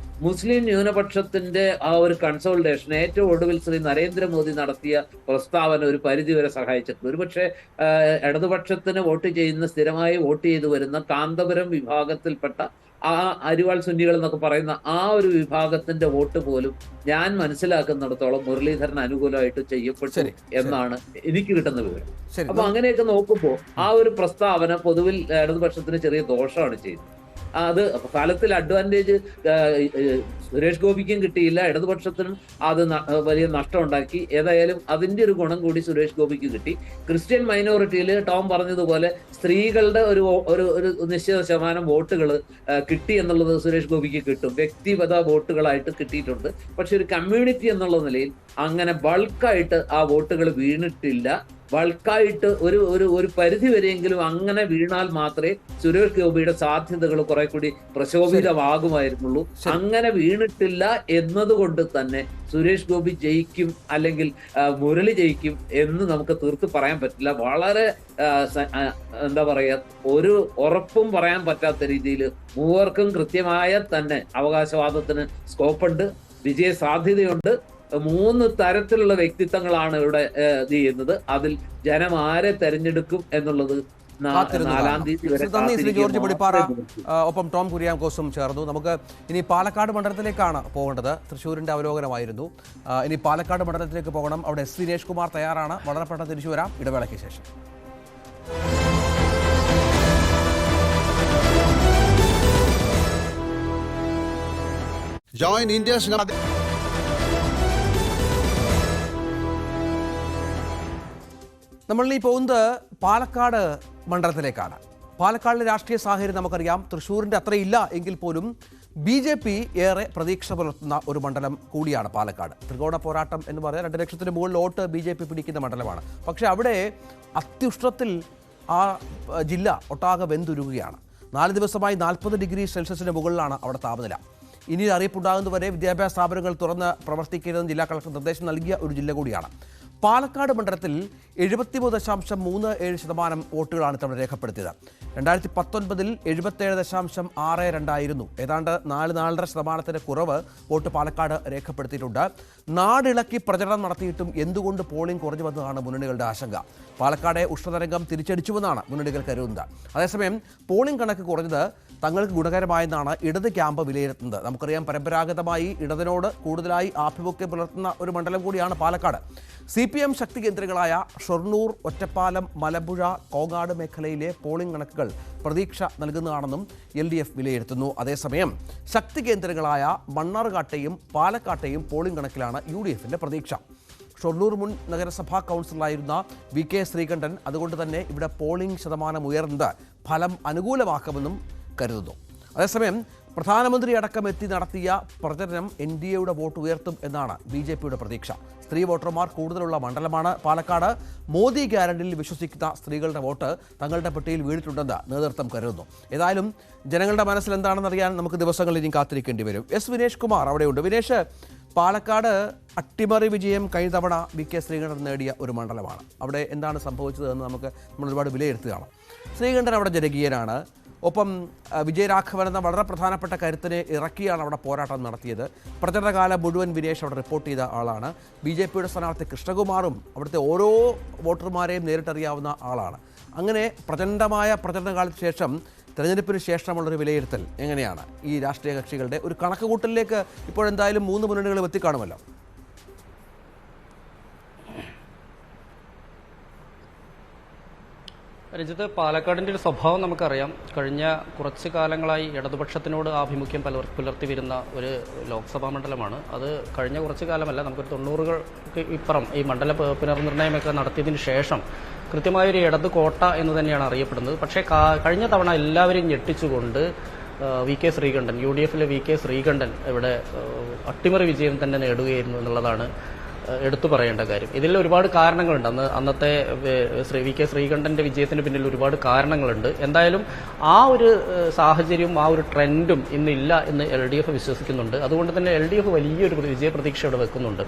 മുസ്ലിം ന്യൂനപക്ഷത്തിന്റെ ആ ഒരു കൺസോൾട്ടേഷൻ ഏറ്റവും ഒടുവിൽ ശ്രീ നരേന്ദ്രമോദി നടത്തിയ പ്രസ്താവന ഒരു പരിധിവരെ സഹായിച്ചിട്ടുണ്ട്. ഒരുപക്ഷെ ഇടതുപക്ഷത്തിന് വോട്ട് ചെയ്യുന്ന, സ്ഥിരമായി വോട്ട് ചെയ്തു വരുന്ന കാന്തപുരം വിഭാഗത്തിൽപ്പെട്ട ആ അരിവാൾ സുന്നികൾ എന്നൊക്കെ പറയുന്ന ആ ഒരു വിഭാഗത്തിന്റെ വോട്ട് പോലും ഞാൻ മനസ്സിലാക്കുന്നിടത്തോളം മുരളീധരൻ അനുകൂലമായിട്ട് ചെയ്യപ്പെട്ടു എന്നാണ് എനിക്ക് കിട്ടുന്ന വിവരം. അപ്പൊ അങ്ങനെയൊക്കെ നോക്കുമ്പോൾ ആ ഒരു പ്രസ്താവന പൊതുവിൽ ഇടതുപക്ഷത്തിന് ചെറിയ ദോഷമാണ് ചെയ്യുന്നത്. അത് ഫലത്തിൽ അഡ്വാൻറ്റേജ് സുരേഷ് ഗോപിക്കും കിട്ടിയില്ല, ഇടതുപക്ഷത്തിനും അത് വലിയ നഷ്ടം ഉണ്ടാക്കി. ഏതായാലും അതിന്റെ ഒരു ഗുണം കൂടി സുരേഷ് ഗോപിക്ക് കിട്ടി. ക്രിസ്ത്യൻ മൈനോറിറ്റിയിൽ ടോം പറഞ്ഞതുപോലെ സ്ത്രീകളുടെ ഒരു നിശ്ചിത ശതമാനം വോട്ടുകൾ കിട്ടി എന്നുള്ളത് സുരേഷ് ഗോപിക്ക് കിട്ടും, വ്യക്തിഗത വോട്ടുകളായിട്ട് കിട്ടിയിട്ടുണ്ട്. പക്ഷെ ഒരു കമ്മ്യൂണിറ്റി എന്നുള്ള നിലയിൽ അങ്ങനെ ബൾക്കായിട്ട് ആ വോട്ടുകൾ വീണിട്ടില്ല. ബൾക്കായിട്ട് ഒരു പരിധി വരെയെങ്കിലും അങ്ങനെ വീണാൽ മാത്രമേ സുരേഷ് ഗോപിയുടെ സാധ്യതകൾ കുറെ കൂടി പ്രശോഭിതമാകുമായിരുന്നുള്ളൂ. അങ്ങനെ വീണിട്ടില്ല എന്നതുകൊണ്ട് തന്നെ സുരേഷ് ഗോപി ജയിക്കും അല്ലെങ്കിൽ മുരളി ജയിക്കും എന്ന് നമുക്ക് തീർത്ത് പറയാൻ പറ്റില്ല. വളരെ എന്താ പറയാ, ഒരു ഉറപ്പും പറയാൻ പറ്റാത്ത രീതിയിൽ മൂവർക്കും കൃത്യമായ തന്നെ അവകാശവാദത്തിന് സ്കോപ്പുണ്ട്, വിജയ സാധ്യതയുണ്ട്. 3 തരത്തിലുള്ള വ്യക്തിത്വങ്ങളാണ് ഇവിടെ ഇത് ചെയ്യുന്നത്. അതിൽ ജനം ആരെ തെരഞ്ഞെടുക്കും എന്നുള്ളത് 4-ാം തീയതി വരെ. നന്ദി ശ്രീ ജോർജ് പടിപ്പാറ, ഒപ്പം ടോം കുര്യാക്കോസും ചേർന്നു. നമുക്ക് ഇനി പാലക്കാട് മണ്ഡലത്തിലേക്കാണ് പോകേണ്ടത്. തൃശ്ശൂരിന്റെ അവലോകനമായിരുന്നു. ഇനി പാലക്കാട് മണ്ഡലത്തിലേക്ക് പോകണം. അവിടെ എസ് ദിനേഷ് കുമാർ തയ്യാറാണ്. വളരെ പെട്ടെന്ന് തിരിച്ചു വരാം ഇടവേളയ്ക്ക് ശേഷം. Join India's നമ്മളിനി പോകുന്നത് പാലക്കാട് മണ്ഡലത്തിലേക്കാണ്. പാലക്കാടിലെ രാഷ്ട്രീയ സാഹചര്യം നമുക്കറിയാം. തൃശ്ശൂരിൻ്റെ അത്രയില്ല എങ്കിൽ പോലും BJP ഏറെ പ്രതീക്ഷ പുലർത്തുന്ന ഒരു മണ്ഡലം കൂടിയാണ് പാലക്കാട്. ത്രികോണ പോരാട്ടം എന്ന് പറയാൻ 2 ലക്ഷത്തിന് മുകളിൽ വോട്ട് BJP പിടിക്കുന്ന മണ്ഡലമാണ്. പക്ഷേ അവിടെ അത്യുഷ്ണത്തിൽ ആ ജില്ല ഒട്ടാകെ വെന്തുരുകുകയാണ്. 4 ദിവസമായി 40 ഡിഗ്രി സെൽഷ്യസിന് മുകളിലാണ് അവിടെ താപനില. ഇനി അറിയിപ്പുണ്ടാകുന്നതുവരെ വിദ്യാഭ്യാസ സ്ഥാപനങ്ങൾ തുറന്ന് പ്രവർത്തിക്കരുതെന്ന് ജില്ലാ കളക്ടർ നിർദ്ദേശം നൽകിയ ഒരു ജില്ല കൂടിയാണ്. പാലക്കാട് മണ്ഡലത്തിൽ 73.37% വോട്ടുകളാണ് ഇത്തവണ രേഖപ്പെടുത്തിയത്. 2019 77.62 ആയിരുന്നു. ഏതാണ്ട് 4-4.5% കുറവ് വോട്ട് പാലക്കാട് രേഖപ്പെടുത്തിയിട്ടുണ്ട്. നാടിളക്കി പ്രചരണം നടത്തിയിട്ടും എന്തുകൊണ്ട് പോളിംഗ് കുറഞ്ഞു വന്നതാണ് മുന്നണികളുടെ ആശങ്ക. പാലക്കാടെ ഉഷ്ണതരംഗം തിരിച്ചടിച്ചുവെന്നാണ് മുന്നണികൾ കരുതുന്നത്. അതേസമയം പോളിംഗ് കണക്ക് കുറഞ്ഞത് തങ്ങൾക്ക് ഗുണകരമായെന്നാണ് ഇടത് ക്യാമ്പ് വിലയിരുത്തുന്നത്. നമുക്കറിയാം, പരമ്പരാഗതമായി ഇടതിനോട് കൂടുതലായി ആഭിമുഖ്യം പുലർത്തുന്ന ഒരു മണ്ഡലം കൂടിയാണ് പാലക്കാട്. CPM ശക്തി കേന്ദ്രങ്ങളായ ഷൊർണൂർ, ഒറ്റപ്പാലം, മലമ്പുഴ, കോങ്ങാട് മേഖലയിലെ പോളിംഗ് കണക്കുകൾ പ്രതീക്ഷ നൽകുന്നതാണെന്നും LDF വിലയിരുത്തുന്നു. അതേസമയം ശക്തി കേന്ദ്രങ്ങളായ മണ്ണാർക്കാട്ടെയും പാലക്കാട്ടെയും പോളിംഗ് കണക്കിലാണ് UDFിൻ്റെ പ്രതീക്ഷ. ഷൊർണൂർ മുൻ നഗരസഭാ കൗൺസിലറായിരുന്ന VK ശ്രീകണ്ഠൻ അതുകൊണ്ട് തന്നെ ഇവിടെ പോളിംഗ് ശതമാനം ഉയർന്നത് ഫലം അനുകൂലമാക്കുമെന്നും കരുതുന്നു. അതേസമയം പ്രധാനമന്ത്രി അടക്കം എത്തി നടത്തിയ പ്രചരണം NDAയുടെ വോട്ട് ഉയർത്തും എന്നാണ് BJPയുടെ പ്രതീക്ഷ. സ്ത്രീ വോട്ടർമാർ കൂടുതലുള്ള മണ്ഡലമാണ് പാലക്കാട്. മോദി ഗ്യാരണ്ടിയിൽ വിശ്വസിക്കുന്ന സ്ത്രീകളുടെ വോട്ട് തങ്ങളുടെ പെട്ടിയിൽ വീണിട്ടുണ്ടെന്ന് നേതൃത്വം കരുതുന്നു. ഏതായാലും ജനങ്ങളുടെ മനസ്സിൽ എന്താണെന്നറിയാൻ നമുക്ക് ദിവസങ്ങളിൽ ഇനി കാത്തിരിക്കേണ്ടി വരും. എസ് വിനേഷ് കുമാർ അവിടെയുണ്ട്. വിനേഷ്, പാലക്കാട് അട്ടിമറി വിജയം കഴിഞ്ഞ തവണ VK ശ്രീകണ്ഠൻ നേടിയ ഒരു മണ്ഡലമാണ്. അവിടെ എന്താണ് സംഭവിച്ചതെന്ന് നമ്മൾ ഒരുപാട് വിലയിരുത്തുകയാണ്. ശ്രീകണ്ഠൻ അവിടെ ജനകീയനാണ്. ഒപ്പം വിജയരാഘവൻ എന്ന വളരെ പ്രധാനപ്പെട്ട കരുത്തിനെ ഇറക്കിയാണ് അവിടെ പോരാട്ടം നടത്തിയത്. പ്രചരണകാലം മുഴുവൻ വിനേഷ് അവിടെ റിപ്പോർട്ട് ചെയ്ത ആളാണ്. BJPയുടെ സ്ഥാനാർത്ഥി കൃഷ്ണകുമാറും അവിടുത്തെ ഓരോ വോട്ടർമാരെയും നേരിട്ടറിയാവുന്ന ആളാണ്. അങ്ങനെ പ്രചണ്ഡമായ പ്രചരണകാലത്തിന് ശേഷം, തെരഞ്ഞെടുപ്പിന് ശേഷമുള്ളൊരു വിലയിരുത്തൽ എങ്ങനെയാണ് ഈ രാഷ്ട്രീയ കക്ഷികളുടെ ഒരു കണക്കുകൂട്ടലിലേക്ക്? ഇപ്പോഴെന്തായാലും 3 മുന്നണികളും എത്തിക്കാണുമല്ലോ. രഞ്ജിത്ത്, പാലക്കാടിൻ്റെ ഒരു സ്വഭാവം നമുക്കറിയാം. കഴിഞ്ഞ കുറച്ച് കാലങ്ങളായി ഇടതുപക്ഷത്തിനോട് ആഭിമുഖ്യം പുലർത്തി വരുന്ന ഒരു ലോക്സഭാ മണ്ഡലമാണ് അത്. കഴിഞ്ഞ കുറച്ച് കാലമല്ല, നമുക്കൊരു 90കൾക്ക് ഇപ്പുറം ഈ മണ്ഡല പുനർനിർണ്ണയമൊക്കെ നടത്തിയതിന് ശേഷം കൃത്യമായൊരു ഇടത് കോട്ട എന്ന് തന്നെയാണ് അറിയപ്പെടുന്നത്. പക്ഷേ കഴിഞ്ഞ തവണ എല്ലാവരെയും ഞെട്ടിച്ചുകൊണ്ട് VK ശ്രീകണ്ഠൻ, UDFിലെ VK ശ്രീകണ്ഠൻ ഇവിടെ അട്ടിമറി വിജയം തന്നെ നേടുകയായിരുന്നു എന്നുള്ളതാണ് എടുത്തു പറയേണ്ട കാര്യം. ഇതിൽ ഒരുപാട് കാരണങ്ങളുണ്ട്. അന്നത്തെ VK ശ്രീകണ്ഠന്റെ വിജയത്തിന് പിന്നിൽ ഒരുപാട് കാരണങ്ങളുണ്ട്. എന്തായാലും ആ ഒരു സാഹചര്യവും ആ ഒരു ട്രെൻഡും ഇന്നില്ല എന്ന് LDF വിശ്വസിക്കുന്നുണ്ട്. അതുകൊണ്ട് തന്നെ LDF വലിയൊരു വിജയപ്രതീക്ഷ ഇവിടെ വെക്കുന്നുണ്ട്.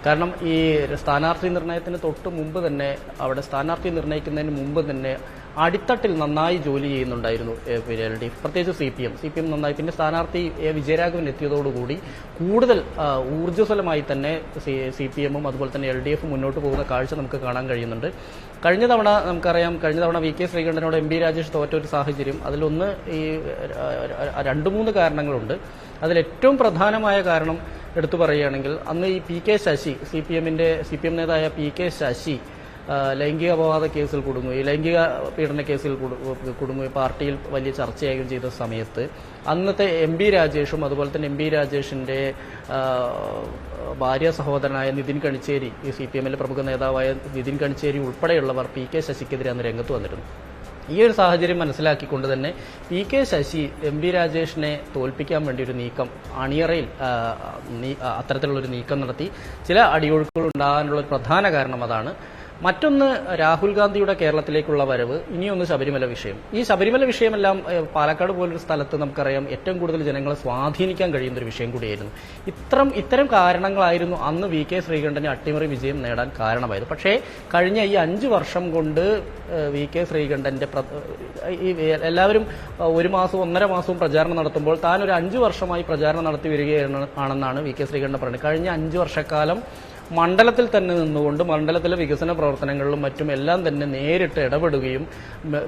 കാരണം ഈ സ്ഥാനാർത്ഥി നിർണയത്തിന് തൊട്ട് മുമ്പ് തന്നെ, അവിടെ സ്ഥാനാർത്ഥി നിർണയിക്കുന്നതിന് മുമ്പ് തന്നെ അടിത്തട്ടിൽ നന്നായി ജോലി ചെയ്യുന്നുണ്ടായിരുന്നു LDF, പ്രത്യേകിച്ച് CPM നന്നായി. പിന്നെ സ്ഥാനാർത്ഥി വിജയരാഘവൻ എത്തിയതോടുകൂടി കൂടുതൽ ഊർജ്ജസ്വലമായി തന്നെ CPMും അതുപോലെ തന്നെ LDF മുന്നോട്ട് പോകുന്ന കാഴ്ച നമുക്ക് കാണാൻ കഴിയുന്നുണ്ട്. കഴിഞ്ഞ തവണ നമുക്കറിയാം, കഴിഞ്ഞ തവണ VK ശ്രീകണ്ഠനോട് MP രാജേഷ് തോറ്റൊരു സാഹചര്യം, അതിലൊന്ന് ഈ 2-3 കാരണങ്ങളുണ്ട്. അതിലേറ്റവും പ്രധാനമായ കാരണം എടുത്തു പറയുകയാണെങ്കിൽ, അന്ന് ഈ PK ശശി, CPM നേതാവായ PK ശശി ലൈംഗിക അപവാദ കേസിൽ കുടുങ്ങുകയും ലൈംഗിക പീഡന കേസിൽ കുടുങ്ങുകയും പാർട്ടിയിൽ വലിയ ചർച്ചയാകുകയും ചെയ്ത സമയത്ത് അന്നത്തെ MP രാജേഷും അതുപോലെ തന്നെ MP രാജേഷിൻ്റെ ഭാര്യ സഹോദരനായ നിതിൻ കണിച്ചേരി, ഈ CPM-ലെ പ്രമുഖ നേതാവായ നിതിൻ കണിച്ചേരി ഉൾപ്പെടെയുള്ളവർ PK ശശിക്കെതിരെ അന്ന് രംഗത്ത് വന്നിരുന്നു. ഈ ഒരു സാഹചര്യം മനസ്സിലാക്കിക്കൊണ്ട് തന്നെ PK ശശി MP രാജേഷിനെ തോൽപ്പിക്കാൻ വേണ്ടി ഒരു നീക്കം അണിയറയിൽ അത്തരത്തിലുള്ളൊരു നീക്കം നടത്തി. ചില അടിയൊഴുക്കുകൾ ഉണ്ടാകാനുള്ള ഒരു പ്രധാന കാരണം അതാണ്. മറ്റൊന്ന് രാഹുൽ ഗാന്ധിയുടെ കേരളത്തിലേക്കുള്ള വരവ്, ഇനിയൊന്ന് ശബരിമല വിഷയം. ഈ ശബരിമല വിഷയമെല്ലാം പാലക്കാട് പോലൊരു സ്ഥലത്ത് നമുക്കറിയാം ഏറ്റവും കൂടുതൽ ജനങ്ങളെ സ്വാധീനിക്കാൻ കഴിയുന്നൊരു വിഷയം കൂടിയായിരുന്നു. ഇത്തരം കാരണങ്ങളായിരുന്നു അന്ന് VK ശ്രീകണ്ഠന് അട്ടിമറി വിജയം നേടാൻ കാരണമായത്. പക്ഷേ കഴിഞ്ഞ ഈ 5 വർഷം കൊണ്ട് VK ശ്രീകണ്ഠന്റെ എല്ലാവരും 1 മാസം 1.5 മാസവും പ്രചാരണം നടത്തുമ്പോൾ താൻ ഒരു 5 വർഷമായി പ്രചാരണം നടത്തി വരികയാണെന്നാണ് VK ശ്രീകണ്ഠൻ പറയുന്നത്. കഴിഞ്ഞ 5 വർഷക്കാലം മണ്ഡലത്തിൽ തന്നെ നിന്നുകൊണ്ട് മണ്ഡലത്തിലെ വികസന പ്രവർത്തനങ്ങളിലും മറ്റും എല്ലാം തന്നെ നേരിട്ട് ഇടപെടുകയും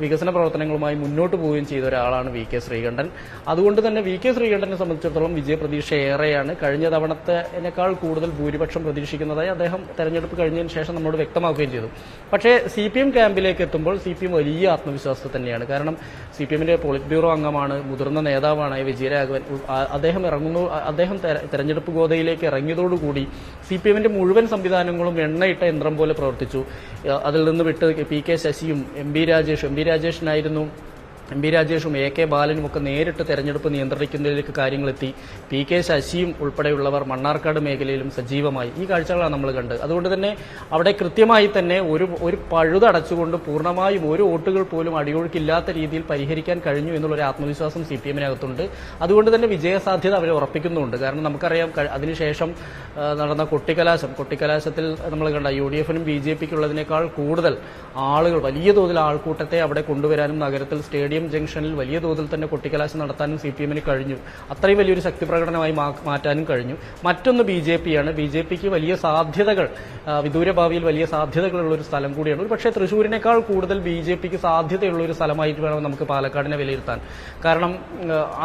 വികസന പ്രവർത്തനങ്ങളുമായി മുന്നോട്ട് പോവുകയും ചെയ്ത ഒരാളാണ് VK ശ്രീകണ്ഠൻ. അതുകൊണ്ട് തന്നെ VK ശ്രീകണ്ഠനെ സംബന്ധിച്ചിടത്തോളം വിജയപ്രതീക്ഷ ഏറെയാണ്. കഴിഞ്ഞ തവണത്തേക്കാൾ കൂടുതൽ ഭൂരിപക്ഷം പ്രതീക്ഷിക്കുന്നതായി അദ്ദേഹം തെരഞ്ഞെടുപ്പ് കഴിഞ്ഞതിന് ശേഷം നമ്മോട് വ്യക്തമാക്കുകയും ചെയ്തു. പക്ഷേ CPM ക്യാമ്പിലേക്ക് എത്തുമ്പോൾ CPM വലിയ ആത്മവിശ്വാസത്തിൽ തന്നെയാണ്. കാരണം CPM-ന്റെ പോളിറ്റ് ബ്യൂറോ അംഗമാണ്, മുതിർന്ന നേതാവാണ് വിജയരാഘവൻ. അദ്ദേഹം തെരഞ്ഞെടുപ്പ് ഗോതയിലേക്ക് ഇറങ്ങിയതോടുകൂടി CPM-ന്റെ മുഴുവൻ സംവിധാനങ്ങളും എണ്ണയിട്ട യന്ത്രം പോലെ പ്രവർത്തിച്ചു. അതിൽ നിന്ന് വിട്ട് PK ശശിയും MP രാജേഷിനായിരുന്നു MP രാജേഷും AK ബാലനും ഒക്കെ നേരിട്ട് തെരഞ്ഞെടുപ്പ് നിയന്ത്രിക്കുന്നതിലേക്ക് കാര്യങ്ങളെത്തി. PK ശശിയും ഉൾപ്പെടെയുള്ളവർ മണ്ണാർക്കാട് മേഖലയിലും സജീവമായി. ഈ കാഴ്ചകളാണ് നമ്മൾ കണ്ടത്. അതുകൊണ്ട് തന്നെ അവിടെ കൃത്യമായി തന്നെ ഒരു പഴുതടച്ചുകൊണ്ട് പൂർണ്ണമായും ഒരു വോട്ടുകൾ പോലും അടിയൊഴുക്കില്ലാത്ത രീതിയിൽ പരിഹരിക്കാൻ കഴിഞ്ഞു എന്നുള്ളൊരു ആത്മവിശ്വാസം CPM-നകത്തുണ്ട്. അതുകൊണ്ട് തന്നെ വിജയസാധ്യത അവർ ഉറപ്പിക്കുന്നുണ്ട്. കാരണം നമുക്കറിയാം അതിനുശേഷം നടന്ന കൊട്ടിക്കലാശത്തിൽ നമ്മൾ കണ്ട UDF-നും BJP-ക്കുള്ളതിനേക്കാൾ കൂടുതൽ ആളുകൾ, വലിയ തോതിൽ ആൾക്കൂട്ടത്തെ അവിടെ കൊണ്ടുവരാനും നഗരത്തിൽ സ്റ്റേഡിയം ജംഗ്ഷനിൽ വലിയ തോതിൽ തന്നെ കൊട്ടിക്കലാശം നടത്താനും CPM-ന് കഴിഞ്ഞു. അത്രയും വലിയൊരു ശക്തി പ്രകടനമായി മാറ്റാനും കഴിഞ്ഞു. മറ്റൊന്ന് BJP-യാണ്. BJP-ക്ക് വലിയ സാധ്യതകൾ, വിദൂര ഭാവിയിൽ വലിയ സാധ്യതകളുള്ള ഒരു സ്ഥലം കൂടിയാണ്. പക്ഷേ തൃശ്ശൂരിനേക്കാൾ കൂടുതൽ BJP-ക്ക് സാധ്യതയുള്ള ഒരു സ്ഥലമായിട്ട് വേണം നമുക്ക് പാലക്കാടിനെ വിലയിരുത്താൻ. കാരണം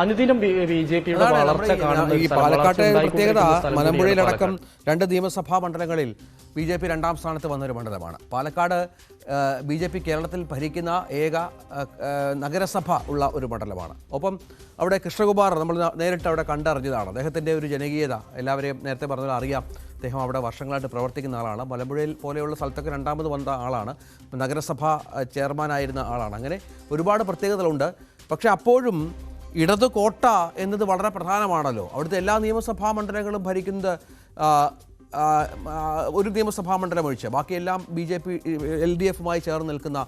അനുദിനം BJP-യുടെ വളർച്ച കാണുന്ന ഈ പാലക്കാട്ടെ പ്രത്യേകത മലമ്പുഴയിലടക്കം 2 നിയമസഭാ മണ്ഡലങ്ങളിൽ BJP 2ാം സ്ഥാനത്ത് വന്നൊരു മണ്ഡലമാണ് പാലക്കാട്. BJP കേരളത്തിൽ ഭരിക്കുന്ന ഏക നഗരസഭ ഉള്ള ഒരു മണ്ഡലമാണ്. ഒപ്പം അവിടെ കൃഷ്ണകുമാർ നമ്മൾ നേരിട്ട് അവിടെ കണ്ടറിഞ്ഞതാണ്. അദ്ദേഹത്തിൻ്റെ ഒരു ജനകീയത എല്ലാവരെയും നേരത്തെ പറഞ്ഞാൽ അറിയാം. അദ്ദേഹം അവിടെ വർഷങ്ങളായിട്ട് പ്രവർത്തിക്കുന്ന ആളാണ്. മലമ്പുഴയിൽ പോലെയുള്ള സ്ഥലത്തൊക്കെ 2ാമത് വന്ന ആളാണ്. നഗരസഭ ചെയർമാനായിരുന്ന ആളാണ്. അങ്ങനെ ഒരുപാട് പ്രത്യേകതകളുണ്ട്. പക്ഷേ അപ്പോഴും ഇടതു കോട്ട എന്നത് വളരെ പ്രധാനമാണല്ലോ. അവിടുത്തെ എല്ലാ നിയമസഭാ മണ്ഡലങ്ങളും ഭരിക്കുന്നത് ഒരു നിയമസഭാ മണ്ഡലം ഒഴിച്ച് ബാക്കിയെല്ലാം BJP LDF-മായി ചേർന്ന് നിൽക്കുന്ന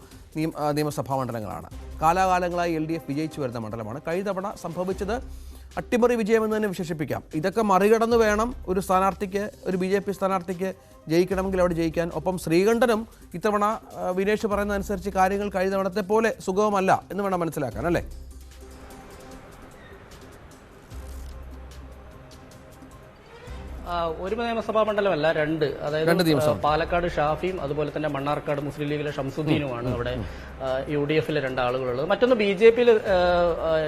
നിയമസഭാ മണ്ഡലങ്ങളാണ്. കാലാകാലങ്ങളായി LDF വിജയിച്ചു വരുന്ന മണ്ഡലമാണ്. കഴിഞ്ഞ തവണ സംഭവിച്ചത് അട്ടിമറി വിജയമെന്ന് തന്നെ വിശേഷിപ്പിക്കാം. ഇതൊക്കെ മറികടന്ന് വേണം ഒരു സ്ഥാനാർത്ഥിക്ക്, ഒരു BJP സ്ഥാനാർത്ഥിക്ക് ജയിക്കണമെങ്കിൽ അവിടെ ജയിക്കാൻ. ഒപ്പം ശ്രീകണ്ഠനും ഇത്തവണ വിനേഷ് പറയുന്നതനുസരിച്ച് കാര്യങ്ങൾ കഴിഞ്ഞ തവണത്തെ പോലെ സുഗമമല്ല എന്ന് വേണം മനസ്സിലാക്കാൻ, അല്ലേ? ഒരു നിയമസഭാ മണ്ഡലമല്ല, 2. അതായത് പാലക്കാട് ഷാഫിയും അതുപോലെ തന്നെ മണ്ണാർക്കാട് മുസ്ലിം ലീഗിലെ ഷംസുദ്ദീനുമാണ് അവിടെ UDF-ലെ 2 ആളുകളുള്ളത്. മറ്റൊന്ന് BJP-യിൽ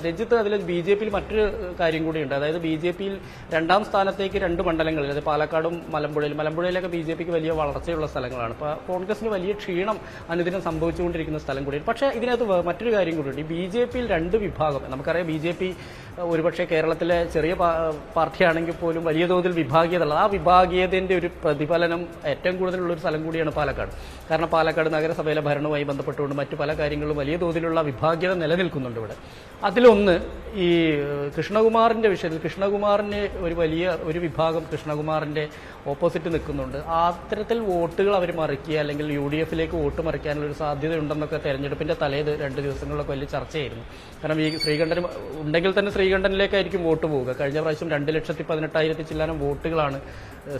രഞ്ജിത്ത്, അതിൽ BJP-യിൽ മറ്റൊരു കാര്യം കൂടിയുണ്ട്. അതായത് BJP-യിൽ 2ാം സ്ഥാനത്തേക്ക് 2 മണ്ഡലങ്ങളിൽ, അതായത് പാലക്കാടും മലമ്പുഴയിലൊക്കെ BJP-ക്ക് വലിയ വളർച്ചയുള്ള സ്ഥലങ്ങളാണ്. അപ്പോൾ കോൺഗ്രസിന് വലിയ ക്ഷീണം അനുദിനം സംഭവിച്ചുകൊണ്ടിരിക്കുന്ന സ്ഥലം കൂടിയാണ്. പക്ഷേ ഇതിനകത്ത് മറ്റൊരു കാര്യം കൂടിയുണ്ട്. BJP-യിൽ 2 വിഭാഗം. നമുക്കറിയാം BJP ഒരുപക്ഷെ കേരളത്തിലെ ചെറിയ പാർട്ടിയാണെങ്കിൽ പോലും വലിയ തോതിൽ ആ വിഭാഗീയതയുടെ ഒരു പ്രതിഫലനം ഏറ്റവും കൂടുതലുള്ളൊരു സ്ഥലം കൂടിയാണ് പാലക്കാട്. കാരണം പാലക്കാട് നഗരസഭയിലെ ഭരണവുമായി ബന്ധപ്പെട്ടുകൊണ്ട് മറ്റു പല കാര്യങ്ങളും വലിയ തോതിലുള്ള വിഭാഗീയത നിലനിൽക്കുന്നുണ്ട് ഇവിടെ. അതിലൊന്ന് ഈ കൃഷ്ണകുമാറിന്റെ വിഷയത്തിൽ കൃഷ്ണകുമാറിന് ഒരു വിഭാഗം കൃഷ്ണകുമാറിന്റെ ഓപ്പോസിറ്റ് നിൽക്കുന്നുണ്ട്. അത്തരത്തിൽ വോട്ടുകൾ അവർ മറിക്കുക അല്ലെങ്കിൽ UDF-ലേക്ക് വോട്ട് മറിക്കാനുള്ള ഒരു സാധ്യതയുണ്ടെന്നൊക്കെ തെരഞ്ഞെടുപ്പിന്റെ തലേത് 2 ദിവസങ്ങളിലൊക്കെ വലിയ ചർച്ചയായിരുന്നു. കാരണം ഈ ശ്രീകണ്ഠൻ ഉണ്ടെങ്കിൽ തന്നെ ശ്രീകണ്ഠനിലേക്കായിരിക്കും വോട്ട് പോവുക. കഴിഞ്ഞ പ്രാവശ്യം 2,18,000 ചില്ലാനം വോട്ടുകളാണ്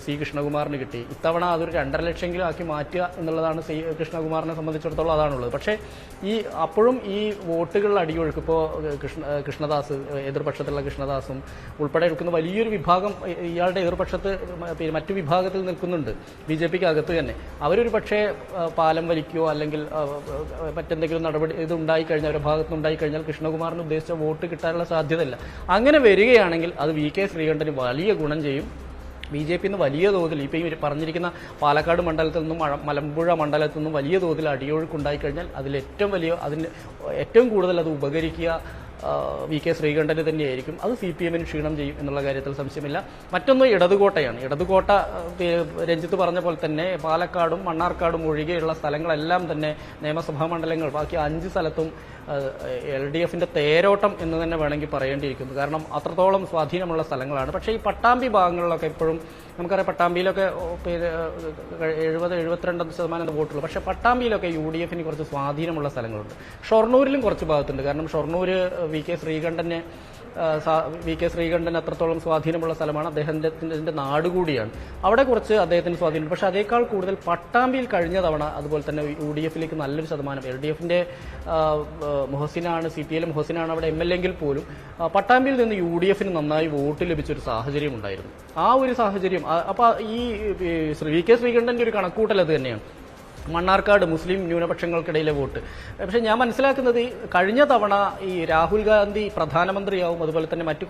C കൃഷ്ണകുമാറിന് കിട്ടി. ഇത്തവണ അതൊരു 2.5 ലക്ഷമെങ്കിലും ആക്കി മാറ്റുക എന്നുള്ളതാണ് C കൃഷ്ണകുമാറിനെ സംബന്ധിച്ചിടത്തോളം അതാണുള്ളത്. പക്ഷേ അപ്പോഴും ഈ വോട്ടുകളിൽ അടിയൊഴുക്ക്, ഇപ്പോൾ കൃഷ്ണദാസ്, എതിർപക്ഷത്തുള്ള കൃഷ്ണദാസും ഉൾപ്പെടെ എടുക്കുന്ന വലിയൊരു വിഭാഗം ഇയാളുടെ എതിർപക്ഷത്ത് മറ്റു വിഭാഗത്തിൽ നിൽക്കുന്നുണ്ട് BJP-ക്ക് അകത്ത് തന്നെ. അവരൊരു പക്ഷേ പാലം വലിക്കുകയോ അല്ലെങ്കിൽ മറ്റെന്തെങ്കിലും നടപടി ഇതുണ്ടായിക്കഴിഞ്ഞാൽ, അവരുടെ ഭാഗത്തുനിന്നുണ്ടായിക്കഴിഞ്ഞാൽ കൃഷ്ണകുമാറിന് ഉദ്ദേശിച്ച വോട്ട് കിട്ടാനുള്ള സാധ്യതയില്ല. അങ്ങനെ വരികയാണെങ്കിൽ അത് VK ശ്രീകണ്ഠന് വലിയ ഗുണം ചെയ്യും. BJP വലിയ തോതിൽ ഇപ്പോൾ ഈ പറഞ്ഞിരിക്കുന്ന പാലക്കാട് മണ്ഡലത്തിൽ നിന്നും മലമ്പുഴ മണ്ഡലത്തിൽ നിന്നും വലിയ തോതിൽ അടിയൊഴുക്കുണ്ടായിക്കഴിഞ്ഞാൽ അതിന് ഏറ്റവും കൂടുതൽ അത് ഉപകരിക്കുക VK ശ്രീകണ്ഠന് തന്നെയായിരിക്കും. അത് CPM ക്ഷീണം ചെയ്യും എന്നുള്ള കാര്യത്തിൽ സംശയമില്ല. മറ്റൊന്ന് ഇടതുകോട്ടയാണ്. ഇടതുകോട്ട രഞ്ജിത്ത് പറഞ്ഞ പോലെ തന്നെ പാലക്കാടും മണ്ണാർക്കാടും ഒഴികെയുള്ള സ്ഥലങ്ങളെല്ലാം തന്നെ നിയമസഭാ മണ്ഡലങ്ങൾ ബാക്കി 5 സ്ഥലത്തും LDFന്റെ തേരോട്ടം എന്ന് തന്നെ വേണമെങ്കിൽ പറയേണ്ടിയിരിക്കുന്നു. കാരണം അത്രത്തോളം സ്വാധീനമുള്ള സ്ഥലങ്ങളാണ്. പക്ഷേ ഈ പട്ടാമ്പി ഭാഗങ്ങളിലൊക്കെ ഇപ്പോഴും നമുക്കറിയാം, പട്ടാമ്പിയിലൊക്കെ 70-72% വോട്ടുള്ളൂ. പക്ഷേ പട്ടാമ്പിയിലൊക്കെ UDFന് കുറച്ച് സ്വാധീനമുള്ള സ്ഥലങ്ങളുണ്ട്. ഷൊർണൂരിലും കുറച്ച് ഭാഗത്തുണ്ട്. കാരണം ഷൊർണൂർ VK ശ്രീകണ്ഠൻ അത്രത്തോളം സ്വാധീനമുള്ള സ്ഥലമാണ്. അദ്ദേഹത്തിന്റെ നാട് കൂടിയാണ്. അവിടെ കുറച്ച് അദ്ദേഹത്തിന് സ്വാധീനം. പക്ഷെ അതേക്കാൾ കൂടുതൽ പട്ടാമ്പിയിൽ കഴിഞ്ഞ തവണ അതുപോലെ തന്നെ UDFിലേക്ക് നല്ലൊരു ശതമാനം LDFന്റെ മുഹസിനാണ്, CPL മുഹസിനാണ് അവിടെ MLA എങ്കിൽ പോലും പട്ടാമ്പിയിൽ നിന്ന് UDFന് നന്നായി വോട്ട് ലഭിച്ചൊരു സാഹചര്യം ഉണ്ടായിരുന്നു. ആ ഒരു സാഹചര്യം അപ്പോൾ ഈ VK ശ്രീകണ്ഠന്റെ ഒരു കണക്കൂട്ടൽ അത് തന്നെയാണ്. മണ്ണാർക്കാട് മുസ്ലിം ന്യൂനപക്ഷങ്ങൾക്കിടയിലെ വോട്ട്. പക്ഷേ ഞാൻ മനസ്സിലാക്കുന്നത് കഴിഞ്ഞ തവണ ഈ രാഹുൽ ഗാന്ധി പ്രധാനമന്ത്രിയാവും, അതുപോലെ തന്നെ മറ്റു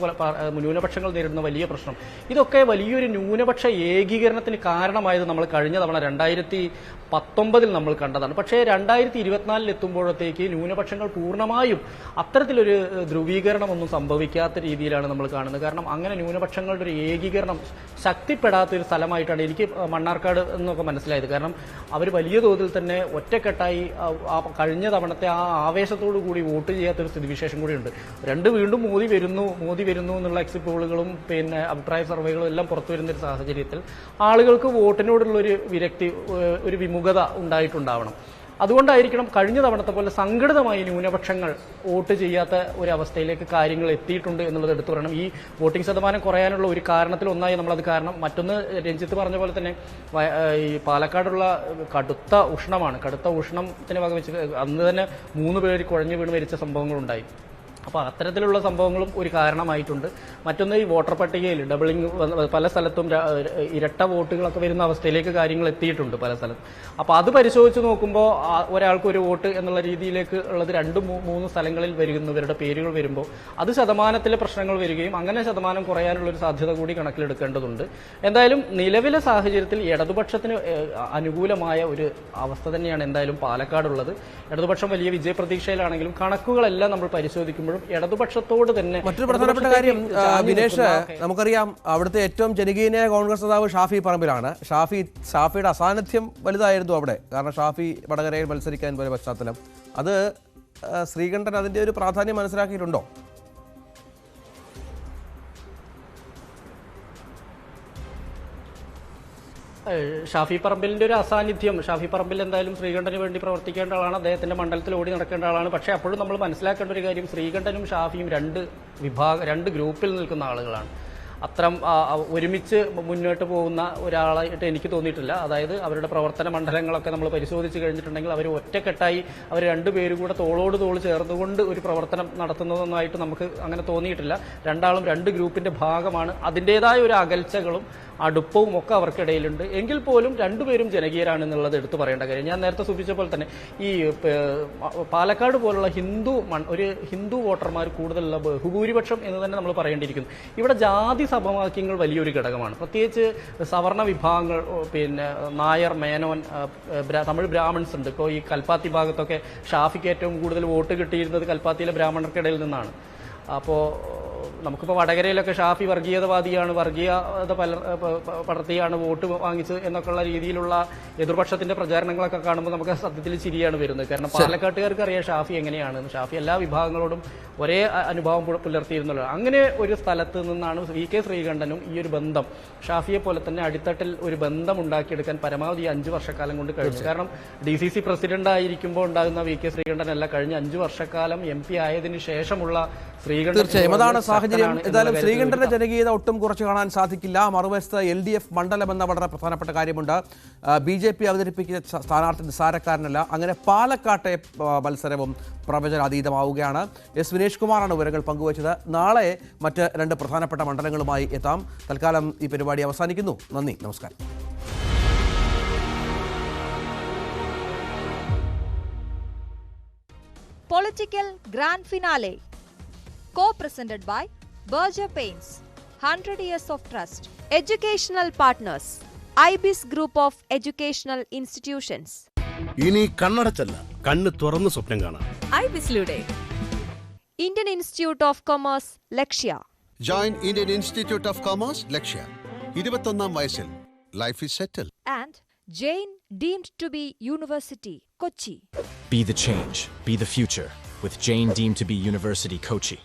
ന്യൂനപക്ഷങ്ങൾ നേരിടുന്ന വലിയ പ്രശ്നം, ഇതൊക്കെ വലിയൊരു ന്യൂനപക്ഷ ഏകീകരണത്തിന് കാരണമായത് നമ്മൾ കഴിഞ്ഞ തവണ 2019 നമ്മൾ കണ്ടതാണ്. പക്ഷേ 2024 എത്തുമ്പോഴത്തേക്ക് ന്യൂനപക്ഷങ്ങൾ പൂർണ്ണമായും അത്തരത്തിലൊരു ധ്രുവീകരണമൊന്നും സംഭവിക്കാത്ത രീതിയിലാണ് നമ്മൾ കാണുന്നത്. കാരണം അങ്ങനെ ന്യൂനപക്ഷങ്ങളുടെ ഒരു ഏകീകരണം ശക്തിപ്പെടാത്തൊരു സ്ഥലമായിട്ടാണ് എനിക്ക് മണ്ണാർക്കാട് എന്നൊക്കെ മനസ്സിലായത്. കാരണം അവർ വലിയ തോതിൽ തന്നെ ഒറ്റക്കെട്ടായി കഴിഞ്ഞ തവണത്തെ ആ ആവേശത്തോടു കൂടി വോട്ട് ചെയ്യാത്തൊരു സ്ഥിതിവിശേഷം കൂടിയുണ്ട്. വീണ്ടും മോദി വരുന്നു എന്നുള്ള എക്സിറ്റ് പോളുകളും പിന്നെ അഭിപ്രായ സർവേകളും എല്ലാം പുറത്തു വരുന്ന ഒരു സാഹചര്യത്തിൽ ആളുകൾക്ക് വോട്ടിനോടുള്ള ഒരു വിരക്തി, ഒരു വിമുഖത ഉണ്ടായിട്ടുണ്ടാവണം. അതുകൊണ്ടായിരിക്കണം കഴിഞ്ഞ തവണത്തെ പോലെ സംഘടിതമായി ന്യൂനപക്ഷങ്ങൾ വോട്ട് ചെയ്യാത്ത ഒരു അവസ്ഥയിലേക്ക് കാര്യങ്ങൾ എത്തിയിട്ടുണ്ട് എന്നുള്ളത് എടുത്തു പറയണം. ഈ വോട്ടിംഗ് ശതമാനം കുറയാനുള്ള ഒരു കാരണത്തിൽ ഒന്നായി നമ്മളത് കാരണം. മറ്റൊന്ന് രഞ്ജിത്ത് പറഞ്ഞ പോലെ തന്നെ ഈ പാലക്കാടുള്ള കടുത്ത ഉഷ്ണത്തിന് വകവെച്ച് അന്ന് തന്നെ 3 പേര് കുഴഞ്ഞു വീണ് മരിച്ച സംഭവങ്ങളുണ്ടായി. അപ്പോൾ അത്തരത്തിലുള്ള സംഭവങ്ങളും ഒരു കാരണമായിട്ടുണ്ട്. മറ്റൊന്ന് ഈ വോട്ടർ പട്ടികയിൽ ഡബിളിംഗ് പല സ്ഥലത്തും ഇരട്ട വോട്ടുകളൊക്കെ വരുന്ന അവസ്ഥയിലേക്ക് കാര്യങ്ങൾ എത്തിയിട്ടുണ്ട് പല സ്ഥലത്തും. അപ്പോൾ അത് പരിശോധിച്ച് നോക്കുമ്പോൾ ഒരാൾക്ക് ഒരു വോട്ട് എന്നുള്ള രീതിയിലേക്ക് ഉള്ളത് 2-3 സ്ഥലങ്ങളിൽ വരുന്നവരുടെ പേരുകൾ വരുമ്പോൾ അത് ശതമാനത്തിലെ പ്രശ്നങ്ങൾ വരികയും അങ്ങനെ ശതമാനം കുറയാനുള്ളൊരു സാധ്യത കൂടി കണക്കിലെടുക്കേണ്ടതുണ്ട്. എന്തായാലും നിലവിലെ സാഹചര്യത്തിൽ ഇടതുപക്ഷത്തിന് അനുകൂലമായ ഒരു അവസ്ഥ തന്നെയാണ് എന്തായാലും പാലക്കാടുള്ളത്. ഇടതുപക്ഷം വലിയ വിജയപ്രതീക്ഷയിലാണെങ്കിലും കണക്കുകളെല്ലാം നമ്മൾ പരിശോധിക്കുമ്പോൾ ഇടതുപക്ഷത്തോട് തന്നെ മറ്റൊരു പ്രധാനപ്പെട്ട കാര്യം വിനേഷ്, നമുക്കറിയാം അവിടുത്തെ ഏറ്റവും ജനകീയനായ കോൺഗ്രസ് നേതാവ് ഷാഫി പറമ്പിലാണ്. ഷാഫിയുടെ അസാന്നിധ്യം വലുതായിരുന്നു അവിടെ. കാരണം ഷാഫി വടകരയിൽ മത്സരിക്കാൻ പോലെ പശ്ചാത്തലം അത് ശ്രീകണ്ഠൻ അതിന്റെ ഒരു പ്രാധാന്യം മനസ്സിലാക്കിയിട്ടുണ്ടോ? ഷാഫി പറമ്പിലിന്റെ ഒരു അസാന്നിധ്യം, ഷാഫി പറമ്പിൽ എന്തായാലും ശ്രീകണ്ഠന് വേണ്ടി പ്രവർത്തിക്കേണ്ട ആളാണ്, അദ്ദേഹത്തിന്റെ മണ്ഡലത്തിൽ ഓടി നടക്കേണ്ട ആളാണ്. പക്ഷേ അപ്പോഴും നമ്മൾ മനസ്സിലാക്കേണ്ട ഒരു കാര്യം, ശ്രീകണ്ഠനും ഷാഫിയും രണ്ട് ഗ്രൂപ്പിൽ നിൽക്കുന്ന ആളുകളാണ്. അത്തരം ഒരുമിച്ച് മുന്നോട്ട് പോകുന്ന ഒരാളായിട്ട് എനിക്ക് തോന്നിയിട്ടില്ല. അതായത് അവരുടെ പ്രവർത്തന മണ്ഡലങ്ങളൊക്കെ നമ്മൾ പരിശോധിച്ച് കഴിഞ്ഞിട്ടുണ്ടെങ്കിൽ അവർ ഒറ്റക്കെട്ടായി അവർ രണ്ടുപേരും കൂടെ തോളോട് തോൾ ചേർന്നുകൊണ്ട് ഒരു പ്രവർത്തനം നടത്തുന്നതൊന്നായിട്ട് നമുക്ക് അങ്ങനെ തോന്നിയിട്ടില്ല. രണ്ടാളും 2 ഗ്രൂപ്പിന്റെ ഭാഗമാണ്. അതിൻ്റെതായ ഒരു അകൽച്ചകളും അടുപ്പവും ഒക്കെ അവർക്കിടയിലുണ്ട്. എങ്കിൽ പോലും രണ്ടുപേരും ജനകീയരാണെന്നുള്ളത് എടുത്തു പറയേണ്ട കാര്യം. ഞാൻ നേരത്തെ സൂചിപ്പിച്ച പോലെ തന്നെ ഈ പാലക്കാട് പോലുള്ള ഹിന്ദു വോട്ടർമാർ കൂടുതലുള്ള ബഹുഭൂരിപക്ഷം എന്ന് തന്നെ നമ്മൾ പറയേണ്ടിയിരിക്കുന്നു. ഇവിടെ ജാതി സമവാക്യങ്ങൾ വലിയൊരു ഘടകമാണ്. പ്രത്യേകിച്ച് സവർണ വിഭാഗങ്ങൾ, പിന്നെ നായർ, മേനോൻ, തമിഴ് ബ്രാഹ്മൺസ് ഉണ്ട്. ഇപ്പോൾ ഈ കൽപ്പാത്തി ഭാഗത്തൊക്കെ ഷാഫിക്ക് ഏറ്റവും കൂടുതൽ വോട്ട് കിട്ടിയിരുന്നത് കൽപ്പാത്തിയിലെ ബ്രാഹ്മണർക്കിടയിൽ നിന്നാണ്. അപ്പോൾ നമുക്കിപ്പോൾ വടകരയിലൊക്കെ ഷാഫി വർഗീയതവാദിയാണ്, വർഗീയത പടർത്തിയാണ് വോട്ട് വാങ്ങിച്ചത് എന്നൊക്കെയുള്ള രീതിയിലുള്ള എതിർപക്ഷത്തിന്റെ പ്രചാരണങ്ങളൊക്കെ കാണുമ്പോൾ നമുക്ക് സത്യത്തിൽ ചിരിയാണ് വരുന്നത്. കാരണം പാലക്കാട്ടുകാർക്ക് അറിയാം ഷാഫി എങ്ങനെയാണ്. ഷാഫി എല്ലാ വിഭാഗങ്ങളോടും ഒരേ അനുഭവം പുലർത്തിയിരുന്നുള്ളത്. അങ്ങനെ ഒരു സ്ഥലത്ത് നിന്നാണ് VK ശ്രീകണ്ഠനും ഈ ഒരു ബന്ധം ഷാഫിയെ പോലെ തന്നെ അടിത്തട്ടിൽ ഒരു ബന്ധം ഉണ്ടാക്കിയെടുക്കാൻ പരമാവധി 5 വർഷക്കാലം കൊണ്ട് കഴിഞ്ഞു. കാരണം DCC പ്രസിഡന്റ് ആയിരിക്കുമ്പോൾ ഉണ്ടാകുന്ന VK ശ്രീകണ്ഠൻ അല്ല, കഴിഞ്ഞ 5 വർഷക്കാലം MP ആയതിനു ശേഷമുള്ള ശ്രീകണ്ഠൻ. തീർച്ചയായും അതാണ് സാഹചര്യം. ഏതായാലും ശ്രീകണ്ഠന്റെ ജനകീയത ഒട്ടും കുറച്ച് കാണാൻ സാധിക്കില്ല. മറുവശത്ത് LDF മണ്ഡലം എന്ന വളരെ പ്രധാനപ്പെട്ട കാര്യമുണ്ട്. BJP അവതരിപ്പിക്കുന്ന സ്ഥാനാർത്ഥി നിസ്സാരക്കാരനല്ല. അങ്ങനെ പാലക്കാട്ടെ മത്സരവും പ്രവചനാതീതമാവുകയാണ്. എസ് വിനേഷ് കുമാറാണ് വിവരങ്ങൾ പങ്കുവച്ചത്. നാളെ മറ്റ് 2 പ്രധാനപ്പെട്ട മണ്ഡലങ്ങളുമായി എത്താം. തൽക്കാലം ഈ പരിപാടി അവസാനിക്കുന്നു. നന്ദി, നമസ്കാരം. Political Grand Finale, co-presented by Berger Paints, 100 years of trust. Educational partners. IBIS Group of Educational Institutions. ഇനി കണ്ണടച്ചല്ല കണ്ണ് തുറന്ന് സ്വപ്നം കാണാം. IBIS-ലൂടെ Indian Institute of Commerce, Lakshya. Join Indian Institute of Commerce Lakshya. 21ാം വയസ്സിൽ life is settle. And Jain deemed to be University, Kochi. Be the change. Be the future with Jain deemed to be University, Kochi.